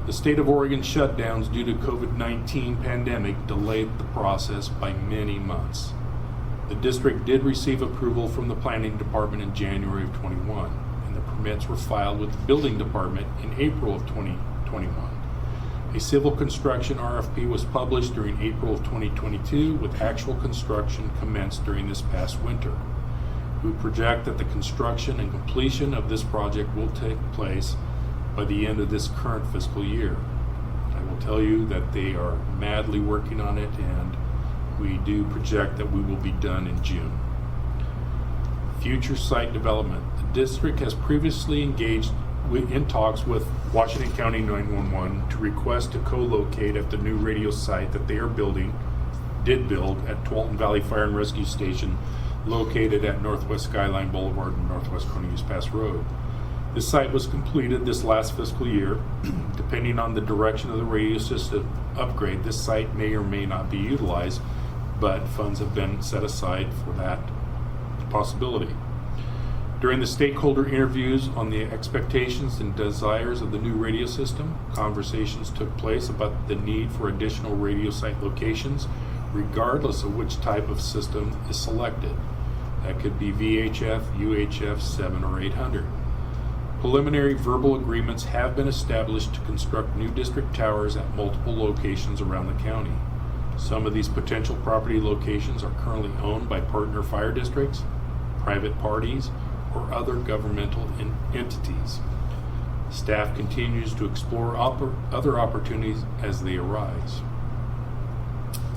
The state of Oregon shutdowns due to COVID-19 pandemic delayed the process by many months. The district did receive approval from the Planning Department in January of 21, and the permits were filed with the Building Department in April of 2021. A civil construction RFP was published during April of 2022 with actual construction commenced during this past winter. We project that the construction and completion of this project will take place by the end of this current fiscal year. I will tell you that they are madly working on it and we do project that we will be done in June. Future site development. The district has previously engaged in talks with Washington County 911 to request to co-locate at the new radio site that they are did build at Tualatin Valley Fire and Rescue Station, located at Northwest Skyline Boulevard and Northwest Cornelius Pass Road. This site was completed this last fiscal year. Depending on the direction of the radio system upgrade, this site may or may not be During the stakeholder interviews on the expectations and desires of the new radio system, conversations took place about the need for additional radio site locations, regardless of which type of system is selected. That could be VHF, UHF, 7, or 800. Preliminary verbal agreements have been established to construct new district towers at multiple locations around the county. Some of these potential property locations are currently owned by partner fire districts, private parties, or other governmental entities. Staff continues to explore other opportunities as they arise.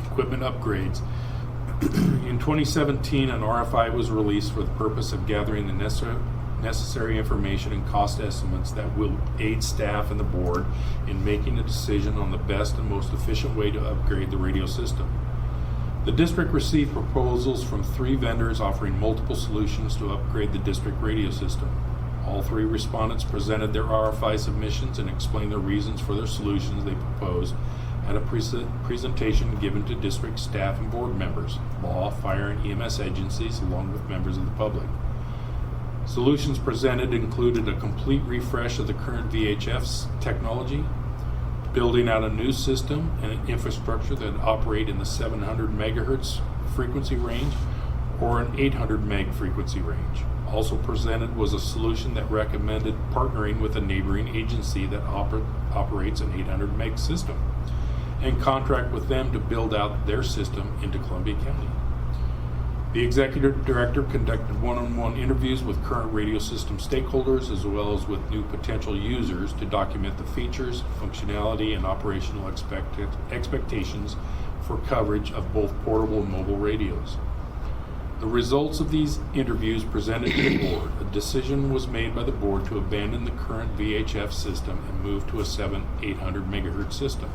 Equipment upgrades. In 2017, an RFI was released for the purpose of gathering the necessary information and cost estimates that will aid staff and the board in making a decision on the best and most efficient way to upgrade the radio system. The district received proposals from 3 vendors offering multiple solutions to upgrade the district radio system. All 3 respondents presented their RFI submissions and explained the reasons for their solutions they proposed at a presentation given to district staff and board members, law, fire, and EMS agencies, along with members of the public. Solutions presented included a complete refresh of the current VHF technology, building out a new system and an infrastructure that operate in the 700 megahertz frequency range or an 800 meg frequency range. Also presented was a solution that recommended partnering with a neighboring agency that operates an 800 meg system and contract with them to build out their system into Columbia County. The executive director conducted one-on-one interviews with current radio system stakeholders as well as with new potential users to document the features, functionality, and operational expectations for coverage of both portable and mobile radios. The results of these interviews presented to the board. A decision was made by the board to abandon the current VHF system and move to a 7/800 megahertz system.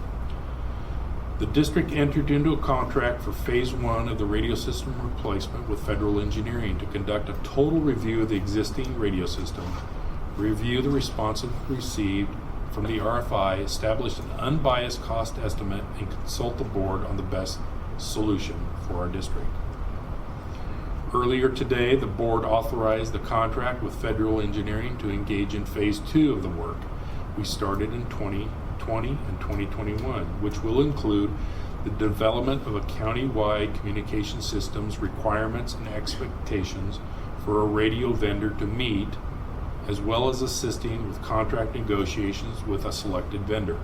The district entered into a contract for phase 1 of the radio system replacement with Federal Engineering to conduct a total review of the existing radio system, review the responses received from the RFI, establish an unbiased cost estimate, and consult the board on the best solution for our district. Earlier today, the board authorized the contract with Federal Engineering to engage in phase 2 of the work. We started in 2020 and 2021, which will include the development of a county-wide communication systems requirements and expectations for a radio vendor to meet, as well as assisting with contract negotiations with a selected vendor.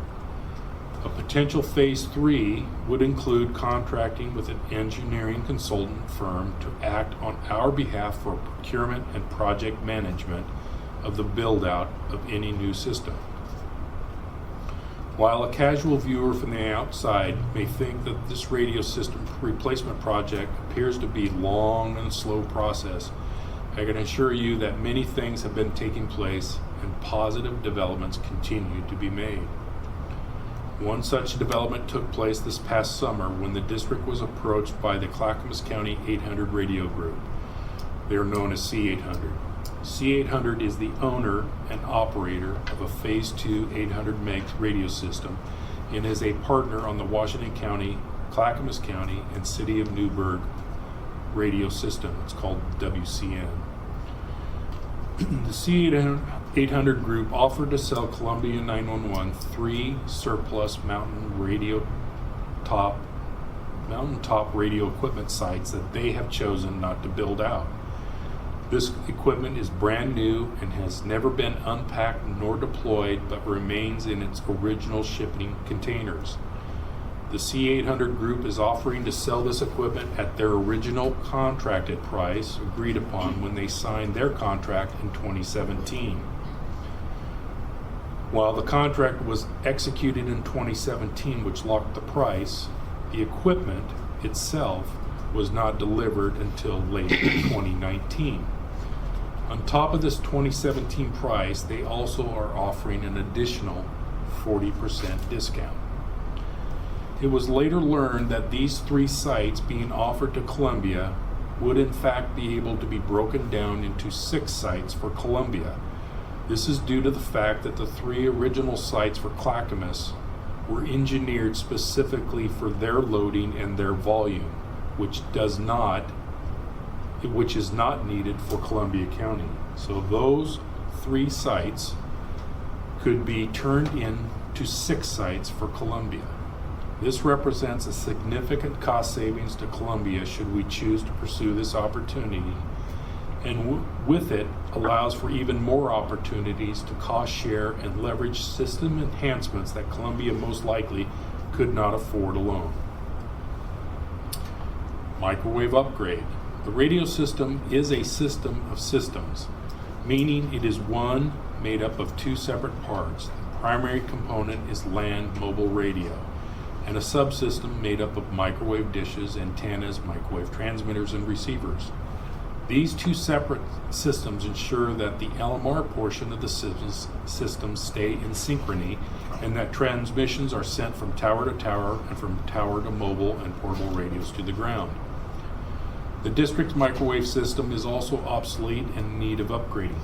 A potential phase 3 would include contracting with an engineering consultant firm to act on our behalf for procurement and project management of the build-out of any new system. While a casual viewer from the outside may think that this radio system replacement project appears to be a long and slow process, I can assure you that many things have been taking place and positive developments continue to be made. One such development took place this past summer when the district was approached by the Clackamas County 800 Radio Group. They are known as C800. C800 is the owner and operator of a Phase 2 800 megs radio system and is a partner on the Washington County, Clackamas County, and City of Newburgh radio system. It's called WCN. The C800 group offered to sell Columbia 911 3 surplus mountaintop radio equipment sites that they have chosen not to build out. This equipment is brand new and has never been unpacked nor deployed, but remains in its original shipping containers. The C800 group is offering to sell this equipment at their original contracted price agreed upon when they signed their contract in 2017. While the contract was executed in 2017, which locked the price, the equipment itself was not delivered until late 2019. On top of this 2017 price, they also are offering an additional 40% discount. It was later learned that these 3 sites being offered to Columbia would in fact be able to be broken down into 6 sites for Columbia. This is due to the fact that the 3 original sites for Clackamas were engineered specifically for their loading and their volume, which is not needed for Columbia County. So those 3 sites could be turned into 6 sites for Columbia. This represents a significant cost savings to Columbia should we choose to pursue this opportunity, and with it allows for even more opportunities to cost share and leverage system enhancements that Columbia most likely could not afford alone. Microwave upgrade. The radio system is a system of systems, meaning it is one made up of 2 separate parts. The primary component is land mobile radio, and a subsystem made up of microwave dishes, antennas, microwave transmitters, and receivers. These 2 separate systems ensure that the LMR portion of the systems stay in synchrony, and that transmissions are sent from tower to tower and from tower to mobile and portable radios to the ground. The district's microwave system is also obsolete and in need of upgrading.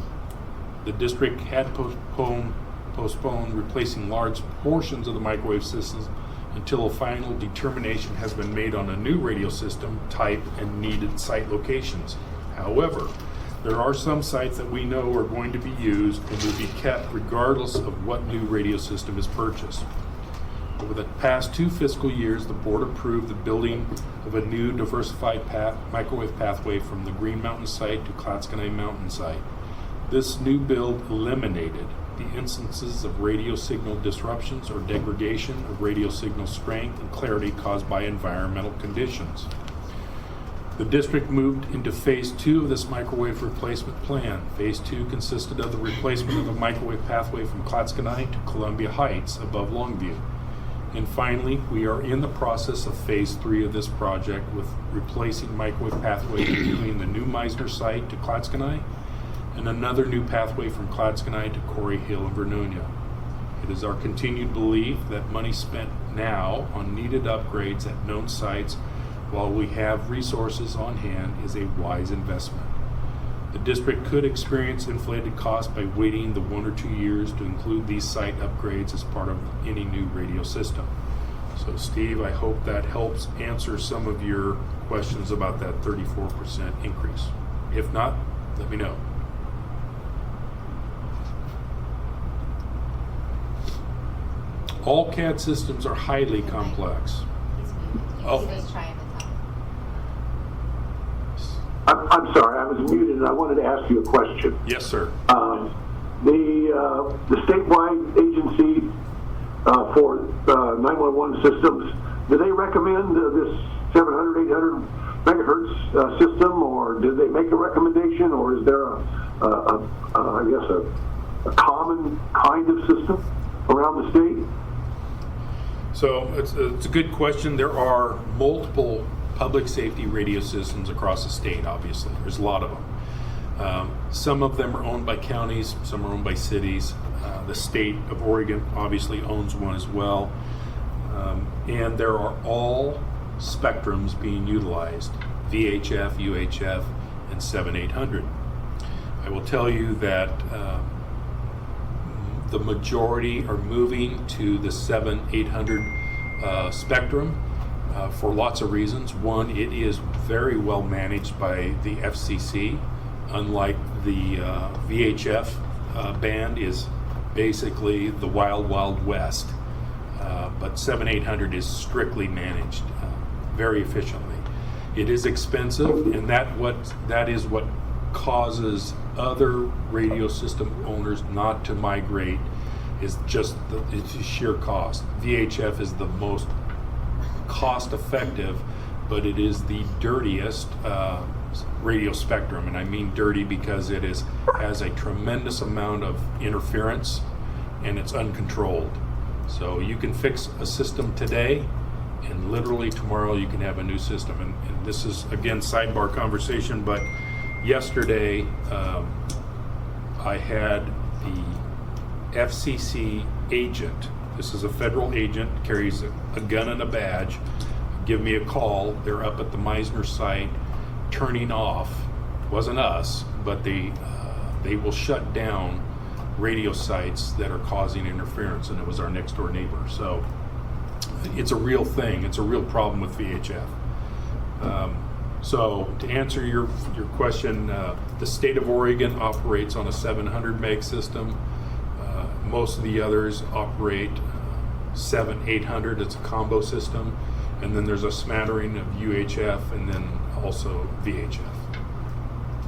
The district had postponed replacing large portions of the microwave systems until a final determination has been made on a new radio system type and needed site locations. However, there are some sites that we know are going to be used and will be kept regardless of what new radio system is purchased. Over the past 2 fiscal years, the board approved the building of a new diversified microwave pathway from the Green Mountain site to Clatskanie Mountain site. This new build eliminated the instances of radio signal disruptions or degradation of radio signal strength and clarity caused by environmental conditions. The district moved into phase 2 of this microwave replacement plan. Phase 2 consisted of the replacement of a microwave pathway from Clatskanie to Columbia Heights above Longview. And finally, we are in the process of phase 3 of this project with replacing microwave pathway between the new Meisner site to Clatskanie and another new pathway from Clatskanie to Corey Hill and Vernonia. It is our continued belief that money spent now on needed upgrades at known sites while we have resources on hand is a wise investment. The district could experience inflated costs by waiting the 1 or 2 years to include these site upgrades as part of any new radio system. So Steve, I hope that helps answer some of your questions about that 34% increase. If not, let me know. All CAD systems are highly complex. Oh. He was trying to tell. I'm sorry, I was muted and I wanted to ask you a question. Yes, sir. The statewide agency for 911 systems, do they recommend this 700, 800 megahertz system, or did they make a recommendation, or is there a common kind of system around the state? So it's a good question. There are multiple public safety radio systems across the state, obviously. There's a lot of them. Some of them are owned by counties, some are owned by cities. The state of Oregon obviously owns one as well. And there are all spectrums being utilized, VHF, UHF, and 7/800. I will tell you that the majority are moving to the 7/800 spectrum for lots of reasons. One, it is very well managed by the FCC, unlike the VHF band is basically the wild, wild west. But 7/800 is strictly managed very efficiently. It is expensive, and that is what causes other radio system owners not to migrate, is just it's sheer cost. VHF is the most cost effective, but it is the dirtiest radio spectrum, and I mean dirty because it has a tremendous amount of interference and it's uncontrolled. So you can fix a system today and literally tomorrow you can have a new system. And this is again sidebar conversation, but yesterday I had the FCC agent, this is a federal agent, carries a gun and a badge, give me a call. They're up at the Meisner site turning off, wasn't us, but they will shut down radio sites that are causing interference, and it was our next door neighbor. So it's a real thing. It's a real problem with VHF. So to answer your question, The state of Oregon operates on a 700 meg system. Most of the others operate 800. It's a combo system. And then there's a smattering of UHF and then also VHF.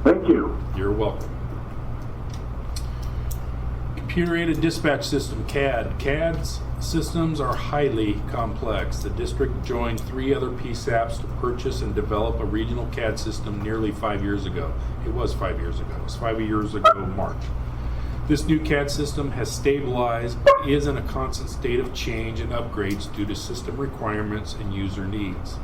Thank you. You're welcome. Computer-aided dispatch system, CAD. CAD's systems are highly complex. The district joined 3 other PSAPs to purchase and develop a regional CAD system nearly 5 years ago. It was 5 years ago. It was 5 years ago in March. This new CAD system has stabilized, but is in a constant state of change and upgrades due to system requirements and user needs.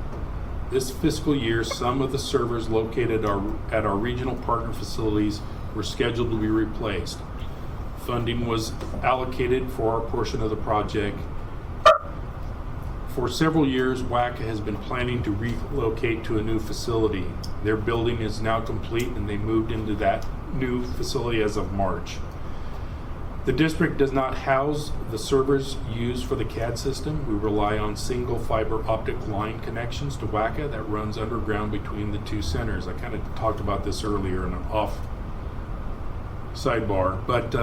This fiscal year, some of the servers located at our regional partner facilities were scheduled to be replaced. Funding was allocated for our portion of the project. For several years, WACA has been planning to relocate to a new facility. Their building is now complete and they moved into that new facility as of March. The district does not house the servers used for the CAD system. We rely on single fiber optic line connections to WACA that runs underground between the 2 centers. I kind of talked about this earlier in an off sidebar, but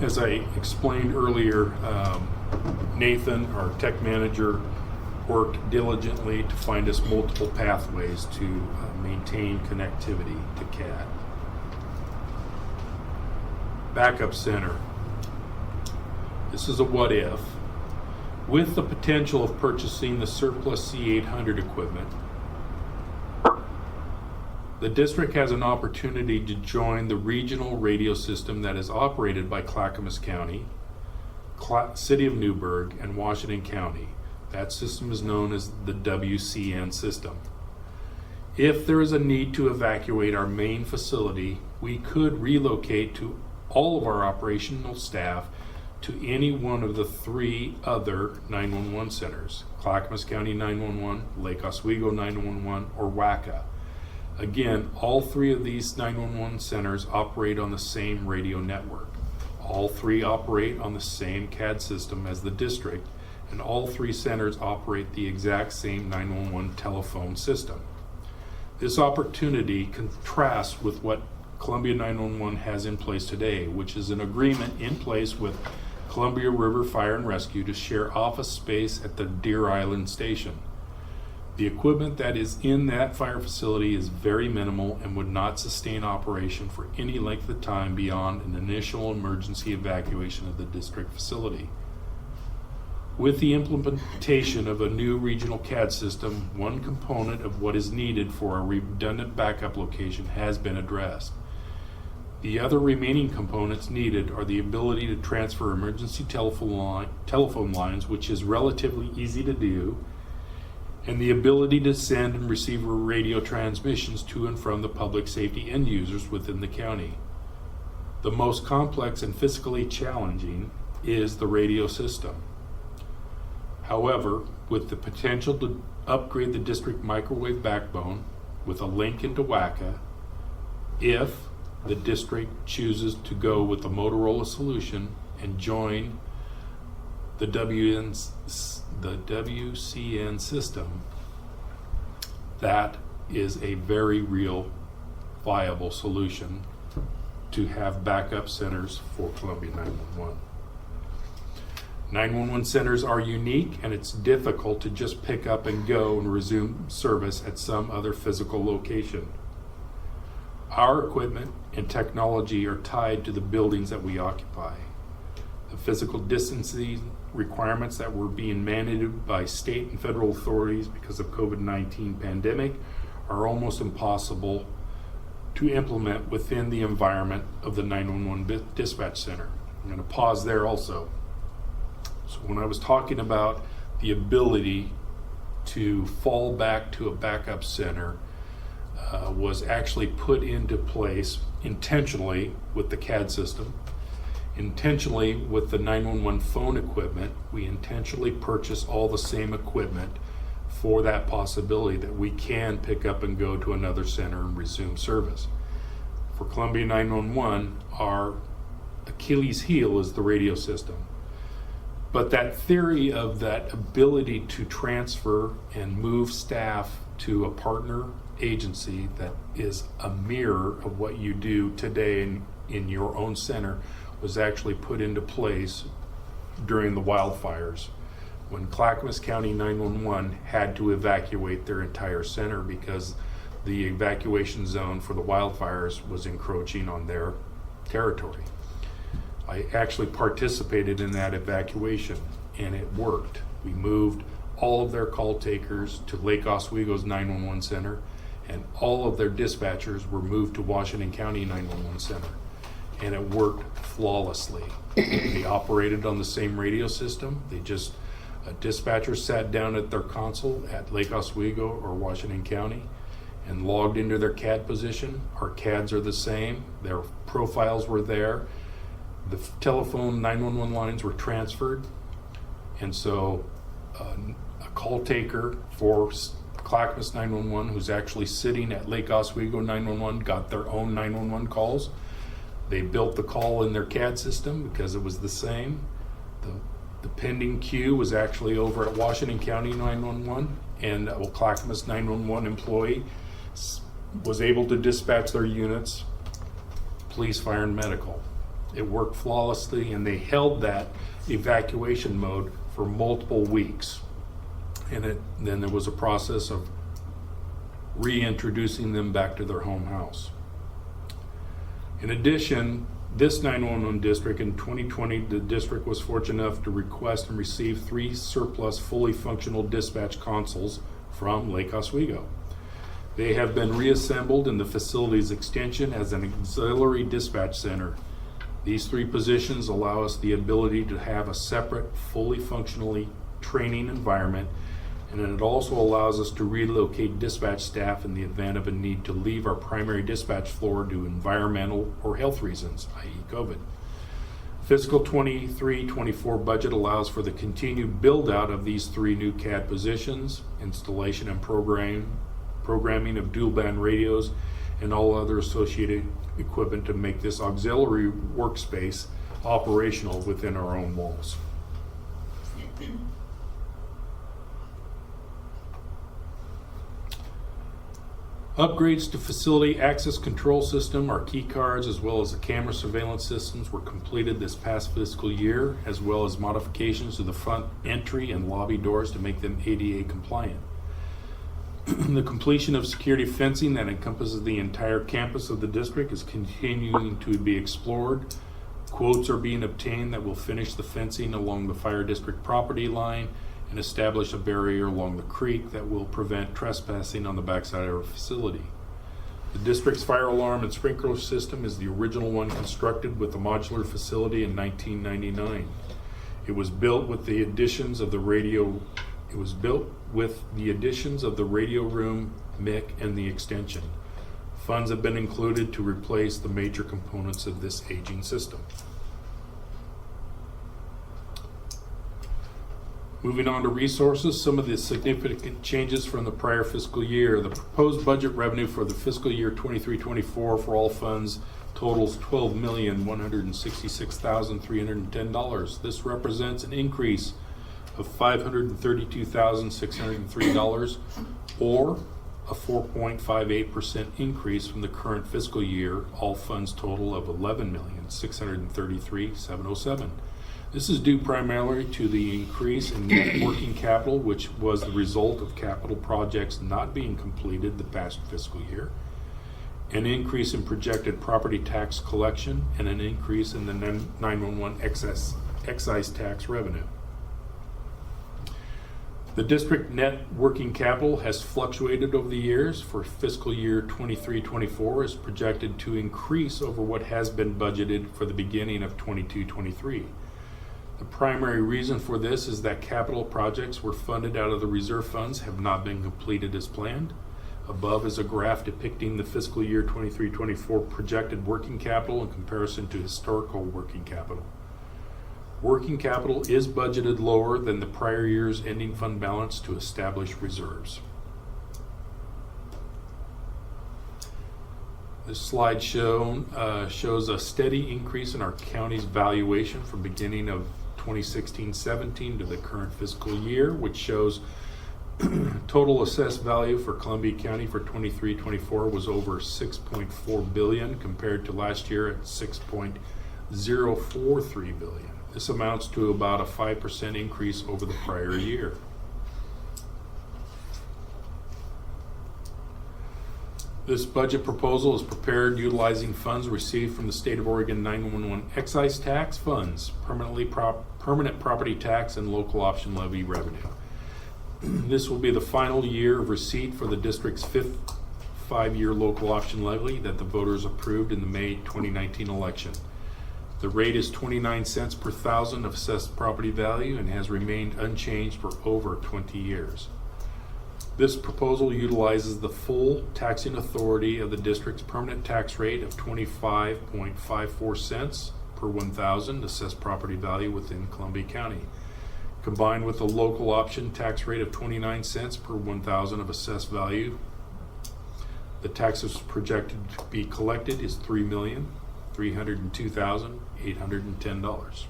as I explained earlier, Nathan, our tech manager, worked diligently to find us multiple pathways to maintain connectivity to CAD. Backup center. This is a what if. With the potential of purchasing the surplus C800 equipment, the district has an opportunity to join the regional radio system that is operated by Clackamas County, City of Newburgh, and Washington County. That system is known as the WCN system. If there is a need to evacuate our main facility, we could relocate to all of our operational staff to any one of the 3 other 911 centers, Clackamas County 911, Lake Oswego 911, or WACA. Again, all 3 of these 911 centers operate on the same radio network. All 3 operate on the same CAD system as the district, and all 3 centers operate the exact same 911 telephone system. This opportunity contrasts with what Columbia 911 has in place today, which is an agreement in place with Columbia River Fire and Rescue to share office space at the Deer Island station. The equipment that is in that fire facility is very minimal and would not sustain operation for any length of time beyond an initial emergency evacuation of the district facility. With the implementation of a new regional CAD system, one component of what is needed for a redundant backup location has been addressed. The other remaining components needed are the ability to transfer emergency telephone lines, which is relatively easy to do, and the ability to send and receive radio transmissions to and from the public safety end users within the county. The most complex and physically challenging is the radio system. However, with the potential to upgrade the district microwave backbone with a link into WACA, if the district chooses to go with the Motorola solution and join the WCN system, that is a very real viable solution to have backup centers for Columbia 911. 911 centers are unique, and it's difficult to just pick up and go and resume service at some other physical location. Our equipment and technology are tied to the buildings that we occupy. The physical distancing requirements that were being mandated by state and federal authorities because of COVID-19 pandemic are almost impossible to implement within the environment of the 911 dispatch center. I'm going to pause there also. So when I was talking about the ability to fall back to a backup center was actually put into place intentionally with the CAD system, intentionally with the 911 phone equipment. We intentionally purchase all the same equipment for that possibility that we can pick up and go to another center and resume service. For Columbia 911, our Achilles heel is the radio system. But that theory of that ability to transfer and move staff to a partner agency that is a mirror of what you do today in your own center was actually put into place during the wildfires when Clackamas County 911 had to evacuate their entire center because the evacuation zone for the wildfires was encroaching on their territory. I actually participated in that evacuation and it worked. We moved all of their call takers to Lake Oswego's 911 center, and all of their dispatchers were moved to Washington County 911 center, and it worked flawlessly. They operated on the same radio system. A dispatcher sat down at their console at Lake Oswego or Washington County and logged into their CAD position. Our CADs are the same. Their profiles were there. The telephone 911 lines were transferred, and so a call taker for Clackamas 911 who's actually sitting at Lake Oswego 911 got their own 911 calls. They built the call in their CAD system because it was the same. The pending queue was actually over at Washington County 911, and a Clackamas 911 employee was able to dispatch their units, police, fire, and medical. It worked flawlessly, and they held that evacuation mode for multiple weeks. And then there was a process of reintroducing them back to their home house. In addition, this 911 district in 2020, the district was fortunate enough to request and receive 3 surplus fully functional dispatch consoles from Lake Oswego. They have been reassembled in the facility's extension as an auxiliary dispatch center. These 3 positions allow us the ability to have a separate, fully functionally training environment, and it also allows us to relocate dispatch staff in the event of a need to leave our primary dispatch floor due to environmental or health reasons, i.e. COVID. Fiscal 23-24 budget allows for the continued build out of these 3 new CAD positions, installation and programming of dual band radios, and all other associated equipment to make this auxiliary workspace operational within our own walls. Upgrades to facility access control system, our key cards, as well as the camera surveillance systems were completed this past fiscal year, as well as modifications to the front entry and lobby doors to make them ADA compliant. The completion of security fencing that encompasses the entire campus of the district is continuing to be explored. Quotes are being obtained that will finish the fencing along the fire district property line and establish a barrier along the creek that will prevent trespassing on the backside of our facility. The district's fire alarm and sprinkler system is the original one constructed with the modular facility in 1999. It was built with the additions of the radio room, MIC, and the extension. Funds have been included to replace the major components of this aging system. Moving on to resources, some of the significant changes from the prior fiscal year. The proposed budget revenue for the fiscal year 23-24 for all funds totals $12,166,310. This represents an increase of $532,603, or a 4.58% increase from the current fiscal year, all funds total of $11,633,707. This is due primarily to the increase in net working capital, which was the result of capital projects not being completed the past fiscal year, an increase in projected property tax collection, and an increase in the 911 excise tax revenue. The district net working capital has fluctuated over the years. For fiscal year 23-24 is projected to increase over what has been budgeted for the beginning of 22-23. The primary reason for this is that capital projects were funded out of the reserve funds have not been completed as planned. Above is a graph depicting the fiscal year 23-24 projected working capital in comparison to historical working capital. Working capital is budgeted lower than the prior year's ending fund balance to establish reserves. This slide shows a steady increase in our county's valuation from beginning of 2016-17 to the current fiscal year, which shows Total assessed value for Columbia County for 23-24 was over $6.4 billion compared to last year at $6.043 billion. This amounts to about a 5% increase over the prior year. This budget proposal is prepared utilizing funds received from the State of Oregon 911 excise tax funds, permanent property tax, and local option levy revenue. This will be the final year of receipt for the district's fifth 5-year local option levy that the voters approved in the May 2019 election. The rate is 29 cents per thousand of assessed property value and has remained unchanged for over 20 years. This proposal utilizes the full taxing authority of the district's permanent tax rate of 25.54 cents per 1,000 assessed property value within Columbia County, combined with the local option tax rate of 29 cents per 1,000 of assessed value. The taxes projected to be collected is $3,302,810.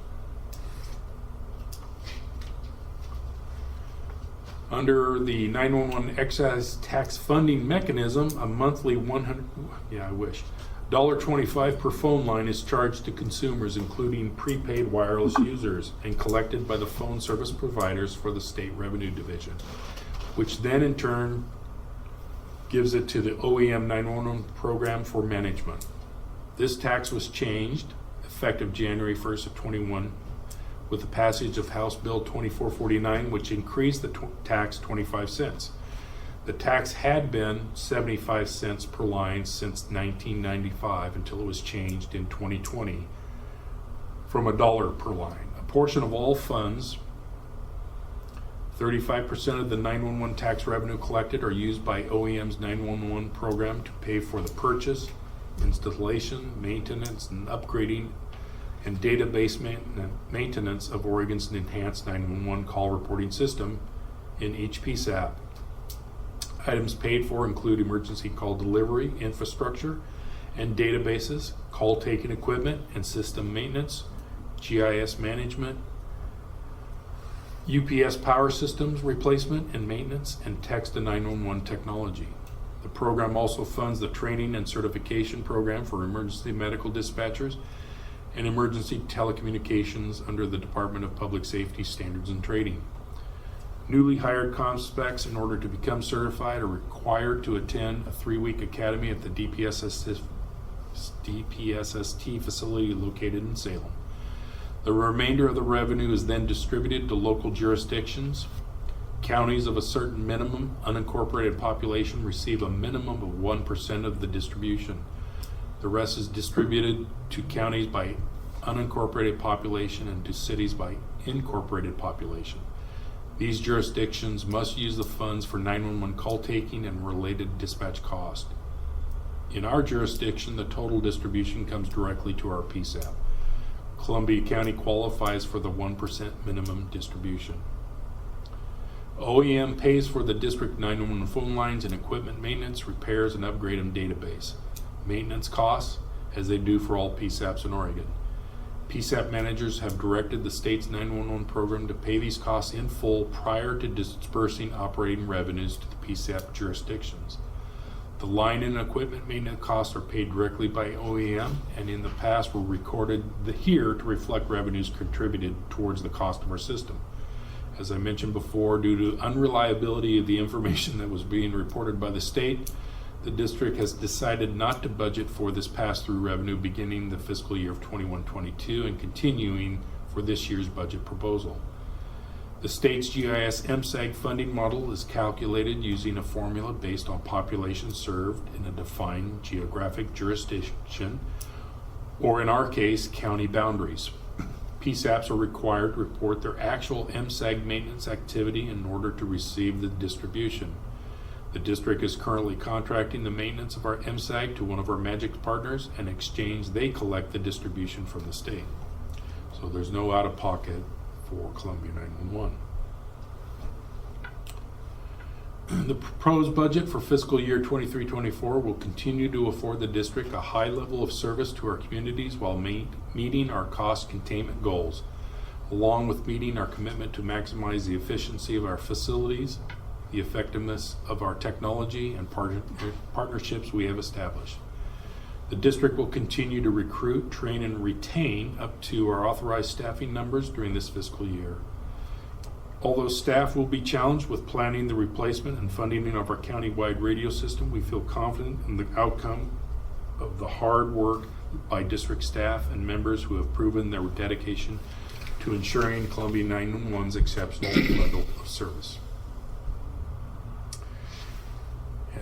Under the 911 excise tax funding mechanism, a monthly $125 per phone line is charged to consumers, including prepaid wireless users, and collected by the phone service providers for the State Revenue Division, which then in turn gives it to the OEM 911 program for management. This tax was changed effective January 1st of 21 with the passage of House Bill 2449, which increased the tax 25 cents. The tax had been 75 cents per line since 1995 until it was changed in 2020 from $1 per line. A portion of all funds, 35% of the 911 tax revenue collected, are used by OEM's 911 program to pay for the purchase, installation, maintenance, and upgrading and database maintenance of Oregon's enhanced 911 call reporting system in each PSAP. Items paid for include emergency call delivery, infrastructure, and databases, call taking equipment and system maintenance, GIS management, UPS power systems replacement and maintenance, and text to 911 technology. The program also funds the training and certification program for emergency medical dispatchers and emergency telecommunications under the Department of Public Safety Standards and Training. Newly hired ComSpecs, in order to become certified, are required to attend a 3-week academy at the DPSST facility located in Salem. The remainder of the revenue is then distributed to local jurisdictions. Counties of a certain minimum unincorporated population receive a minimum of 1% of the distribution. The rest is distributed to counties by unincorporated population and to cities by incorporated population. These jurisdictions must use the funds for 911 call taking and related dispatch cost. In our jurisdiction, the total distribution comes directly to our PSAP. Columbia County qualifies for the 1% minimum distribution. OEM pays for the district 911 phone lines and equipment maintenance, repairs, and upgrade of database maintenance costs, as they do for all PSAPs in Oregon. PSAP managers have directed the state's 911 program to pay these costs in full prior to dispersing operating revenues to the PSAP jurisdictions. The line and equipment maintenance costs are paid directly by OEM, and in the past were recorded here to reflect revenues contributed towards the cost of our system. As I mentioned before, due to unreliability of the information that was being reported by the state, the district has decided not to budget for this pass-through revenue beginning the fiscal year of 21-22 and continuing for this year's budget proposal. The state's GIS MSAG funding model is calculated using a formula based on population served in a defined geographic jurisdiction, or in our case, county boundaries. PSAPs are required to report their actual MSAG maintenance activity in order to receive the distribution. The district is currently contracting the maintenance of our MSAG to one of our Magic partners. In exchange, they collect the distribution from the state. So there's no out-of-pocket for Columbia 911. The proposed budget for fiscal year 23-24 will continue to afford the district a high level of service to our communities while meeting our cost containment goals, along with meeting our commitment to maximize the efficiency of our facilities the effectiveness of our technology and partnerships we have established. The district will continue to recruit, train, and retain up to our authorized staffing numbers during this fiscal year. Although staff will be challenged with planning the replacement and funding of our county-wide radio system, we feel confident in the outcome of the hard work by district staff and members who have proven their dedication to ensuring Columbia 911's exceptional level of service.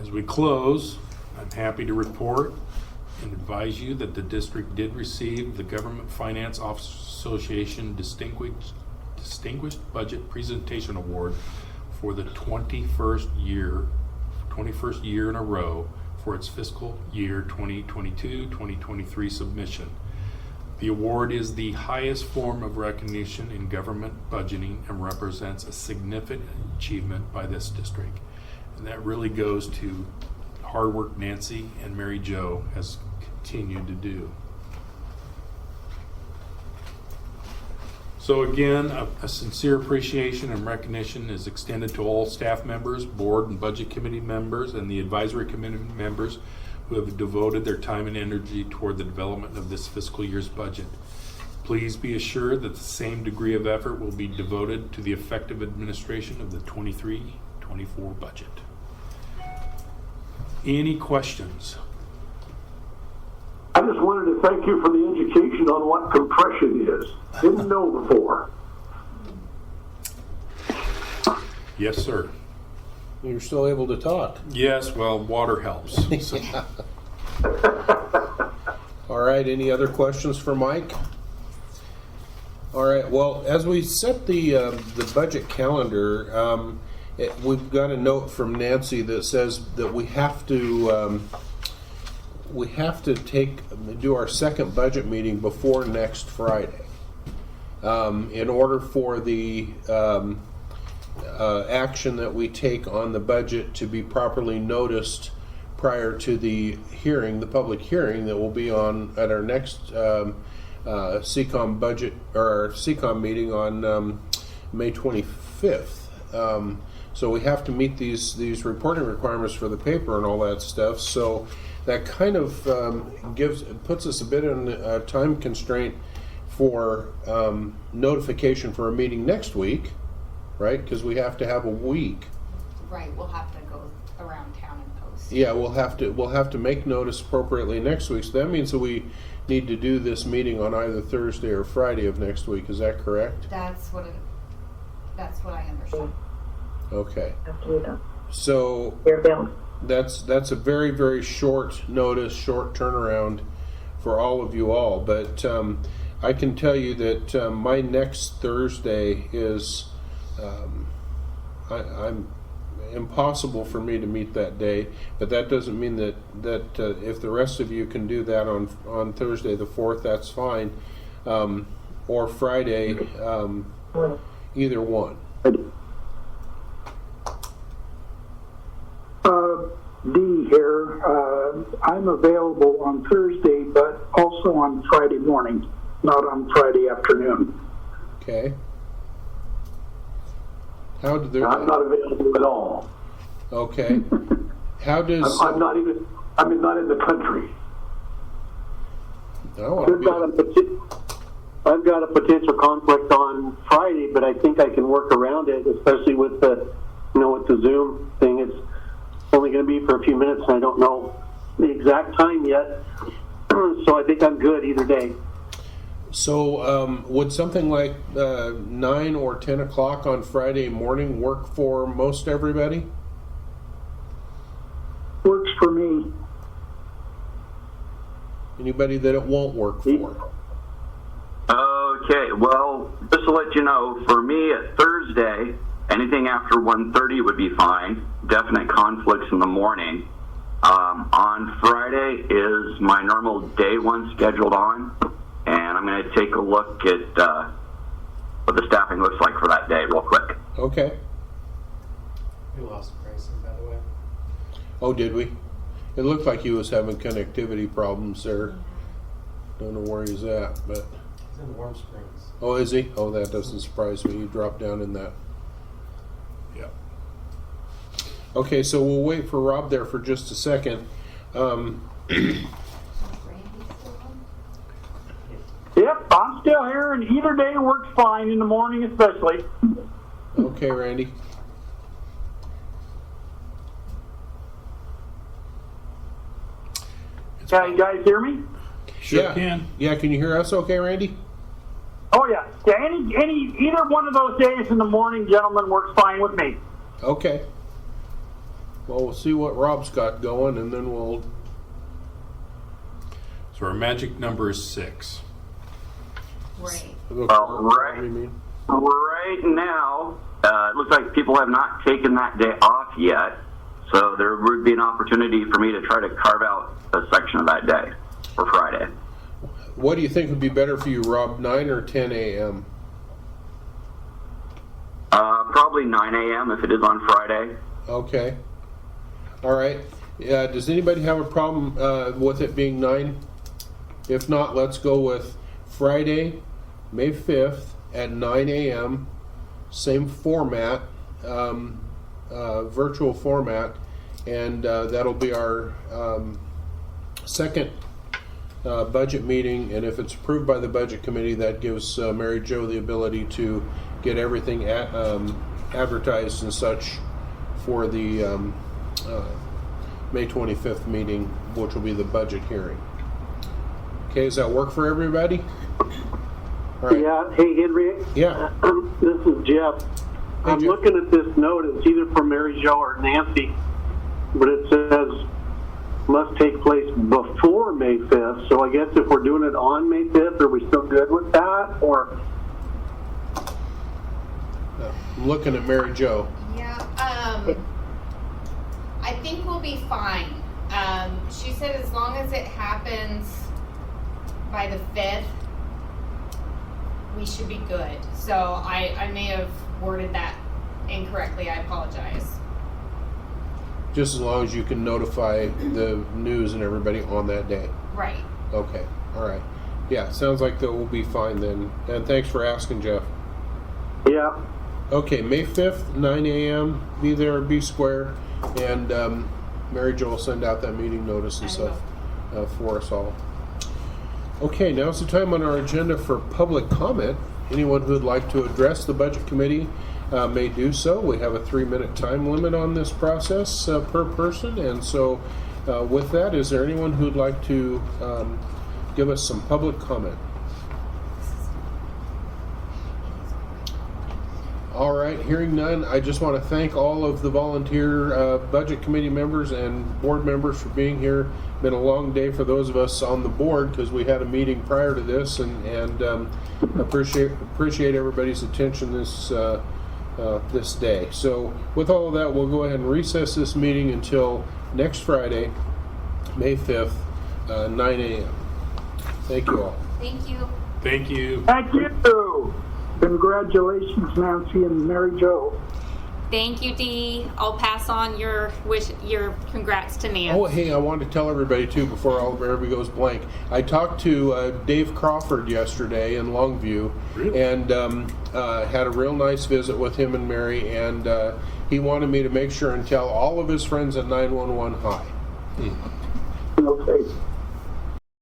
As we close, I'm happy to report and advise you that the district did receive the Government Finance Office Association Distinguished Budget Presentation Award for the 21st year in a row for its fiscal year 2022-2023 submission. The award is the highest form of recognition in government budgeting and represents a significant achievement by this district. And that really goes to hard work Nancy and Mary Jo has continued to do. So again, a sincere appreciation and recognition is extended to all staff members, board and budget committee members, and the advisory committee members who have devoted their time and energy toward the development of this fiscal year's budget. Please be assured that the same degree of effort will be devoted to the effective administration of the 23-24 budget. Any questions? I just wanted to thank you for the education on what compression is. Didn't know before. Yes, sir. You're still able to talk. Yes, well, water helps. So. All right, any other questions for Mike? All right, well, as we set the budget calendar, we've got a note from Nancy that says that we have to do our second budget meeting before next Friday in order for the action that we take on the budget to be properly noticed prior to the hearing, the public hearing that will be on at our next CCOM budget or our CCOM meeting on May 25th. So we have to meet these reporting requirements for the paper and all that stuff. So that kind of puts us a bit in a time constraint for notification for a meeting next week, right? Because we have to have a week. Right, we'll have to go around town and post. Yeah, we'll have to make notice appropriately next week. So that means that we need to do this meeting on either Thursday or Friday of next week. Is that correct? That's what I understand. Okay. After So your bill. that's a very, very short notice, short turnaround for all of you all. But I can tell you that my next Thursday is I'm impossible for me to meet that day. But that doesn't mean that if the rest of you can do that on Thursday the 4th, that's fine, or Friday, either one. D here. I'm available on Thursday, but also on Friday morning, not on Friday afternoon. Okay. How do they? I'm not available at all. Okay. How does? I'm not in the country. I don't want to be. I've got a potential conflict on Friday, but I think I can work around it, especially with the Zoom thing. It's only going to be for a few minutes, and I don't know the exact time yet. So I think I'm good either day. So would something like 9 or 10 o'clock on Friday morning work for most everybody? Works for me. Anybody that it won't work for? Okay, well, just to let you know, for me at Thursday, anything after 1:30 would be fine. Definite conflicts in the morning. On Friday is my normal day one scheduled on, and I'm going to take a look at what the staffing looks like for that day real quick. Okay. We lost Grayson, by the way. Oh, did we? It looked like he was having connectivity problems there. Don't know where he's at, but. He's in Warm Springs. Oh, is he? Oh, that doesn't surprise me. He dropped down in that. Yeah. Okay, so we'll wait for Rob there for just a second. Yep, I'm still here, and either day works fine, in the morning especially. Okay, Randy. Can you guys hear me? Sure Yeah. can. Yeah, can you hear us okay, Randy? Oh, yeah. Yeah, either one of those days in the morning, gentlemen, works fine with me. Okay. Well, we'll see what Rob's got going, and then we'll... So our magic number is 6. Right. Right. You mean? Right now, it looks like people have not taken that day off yet, so there would be an opportunity for me to try to carve out a section of that day for Friday. What do you think would be better for you, Rob, 9 or 10 a.m.? Probably 9 a.m. if it is on Friday. Okay. All right. Does anybody have a problem with it being 9? If not, let's go with Friday, May 5th at 9 a.m. Same format, virtual format, and that'll be our second budget meeting. And if it's approved by the budget committee, that gives Mary Jo the ability to get everything advertised and such for the May 25th meeting, which will be the budget hearing. Okay, does that work for everybody? All right. Yeah. Hey, Henry. Yeah. This is Jeff. I'm Jeff. looking at this note. It's either from Mary Jo or Nancy, but it says must take place before May 5th. So I guess if we're doing it on May 5th, are we still good with that? Or I'm looking at Mary Jo. Yeah, I think we'll be fine. She said as long as it happens by the 5th, we should be good. So I may have worded that incorrectly. I apologize. Just as long as you can notify the news and everybody on that day. Right. Okay. All right. Yeah, sounds like that will be fine then. And thanks for asking, Jeff. yeah. Okay, May 5th, 9 a.m. Be there, be square. And Mary Jo will send out that meeting notice and I stuff for us all. Okay, now's the time on our agenda for public comment. Anyone who would like to address the budget committee may do so. We have a 3-minute time limit on this process per person. And so with that, is there anyone who would like to give us some public comment? All right, hearing none, I just want to thank all of the volunteer budget committee members and board members for being here. Been a long day for those of us on the board because we had a meeting prior to this, and appreciate everybody's attention this day. So with all of that, we'll go ahead and recess this meeting until next Friday, May 5th, 9 a.m. Thank you all. Thank you. Thank you. Thank you. Congratulations, Nancy and Mary Jo. Thank you, Dee. I'll pass on your congrats to Nan. Oh, hey, I wanted to tell everybody too before everybody goes blank. I talked to Dave Crawford yesterday in Longview, Really? and had a real nice visit with him and Mary, and he wanted me to make sure and tell all of his friends at 911 hi. Okay.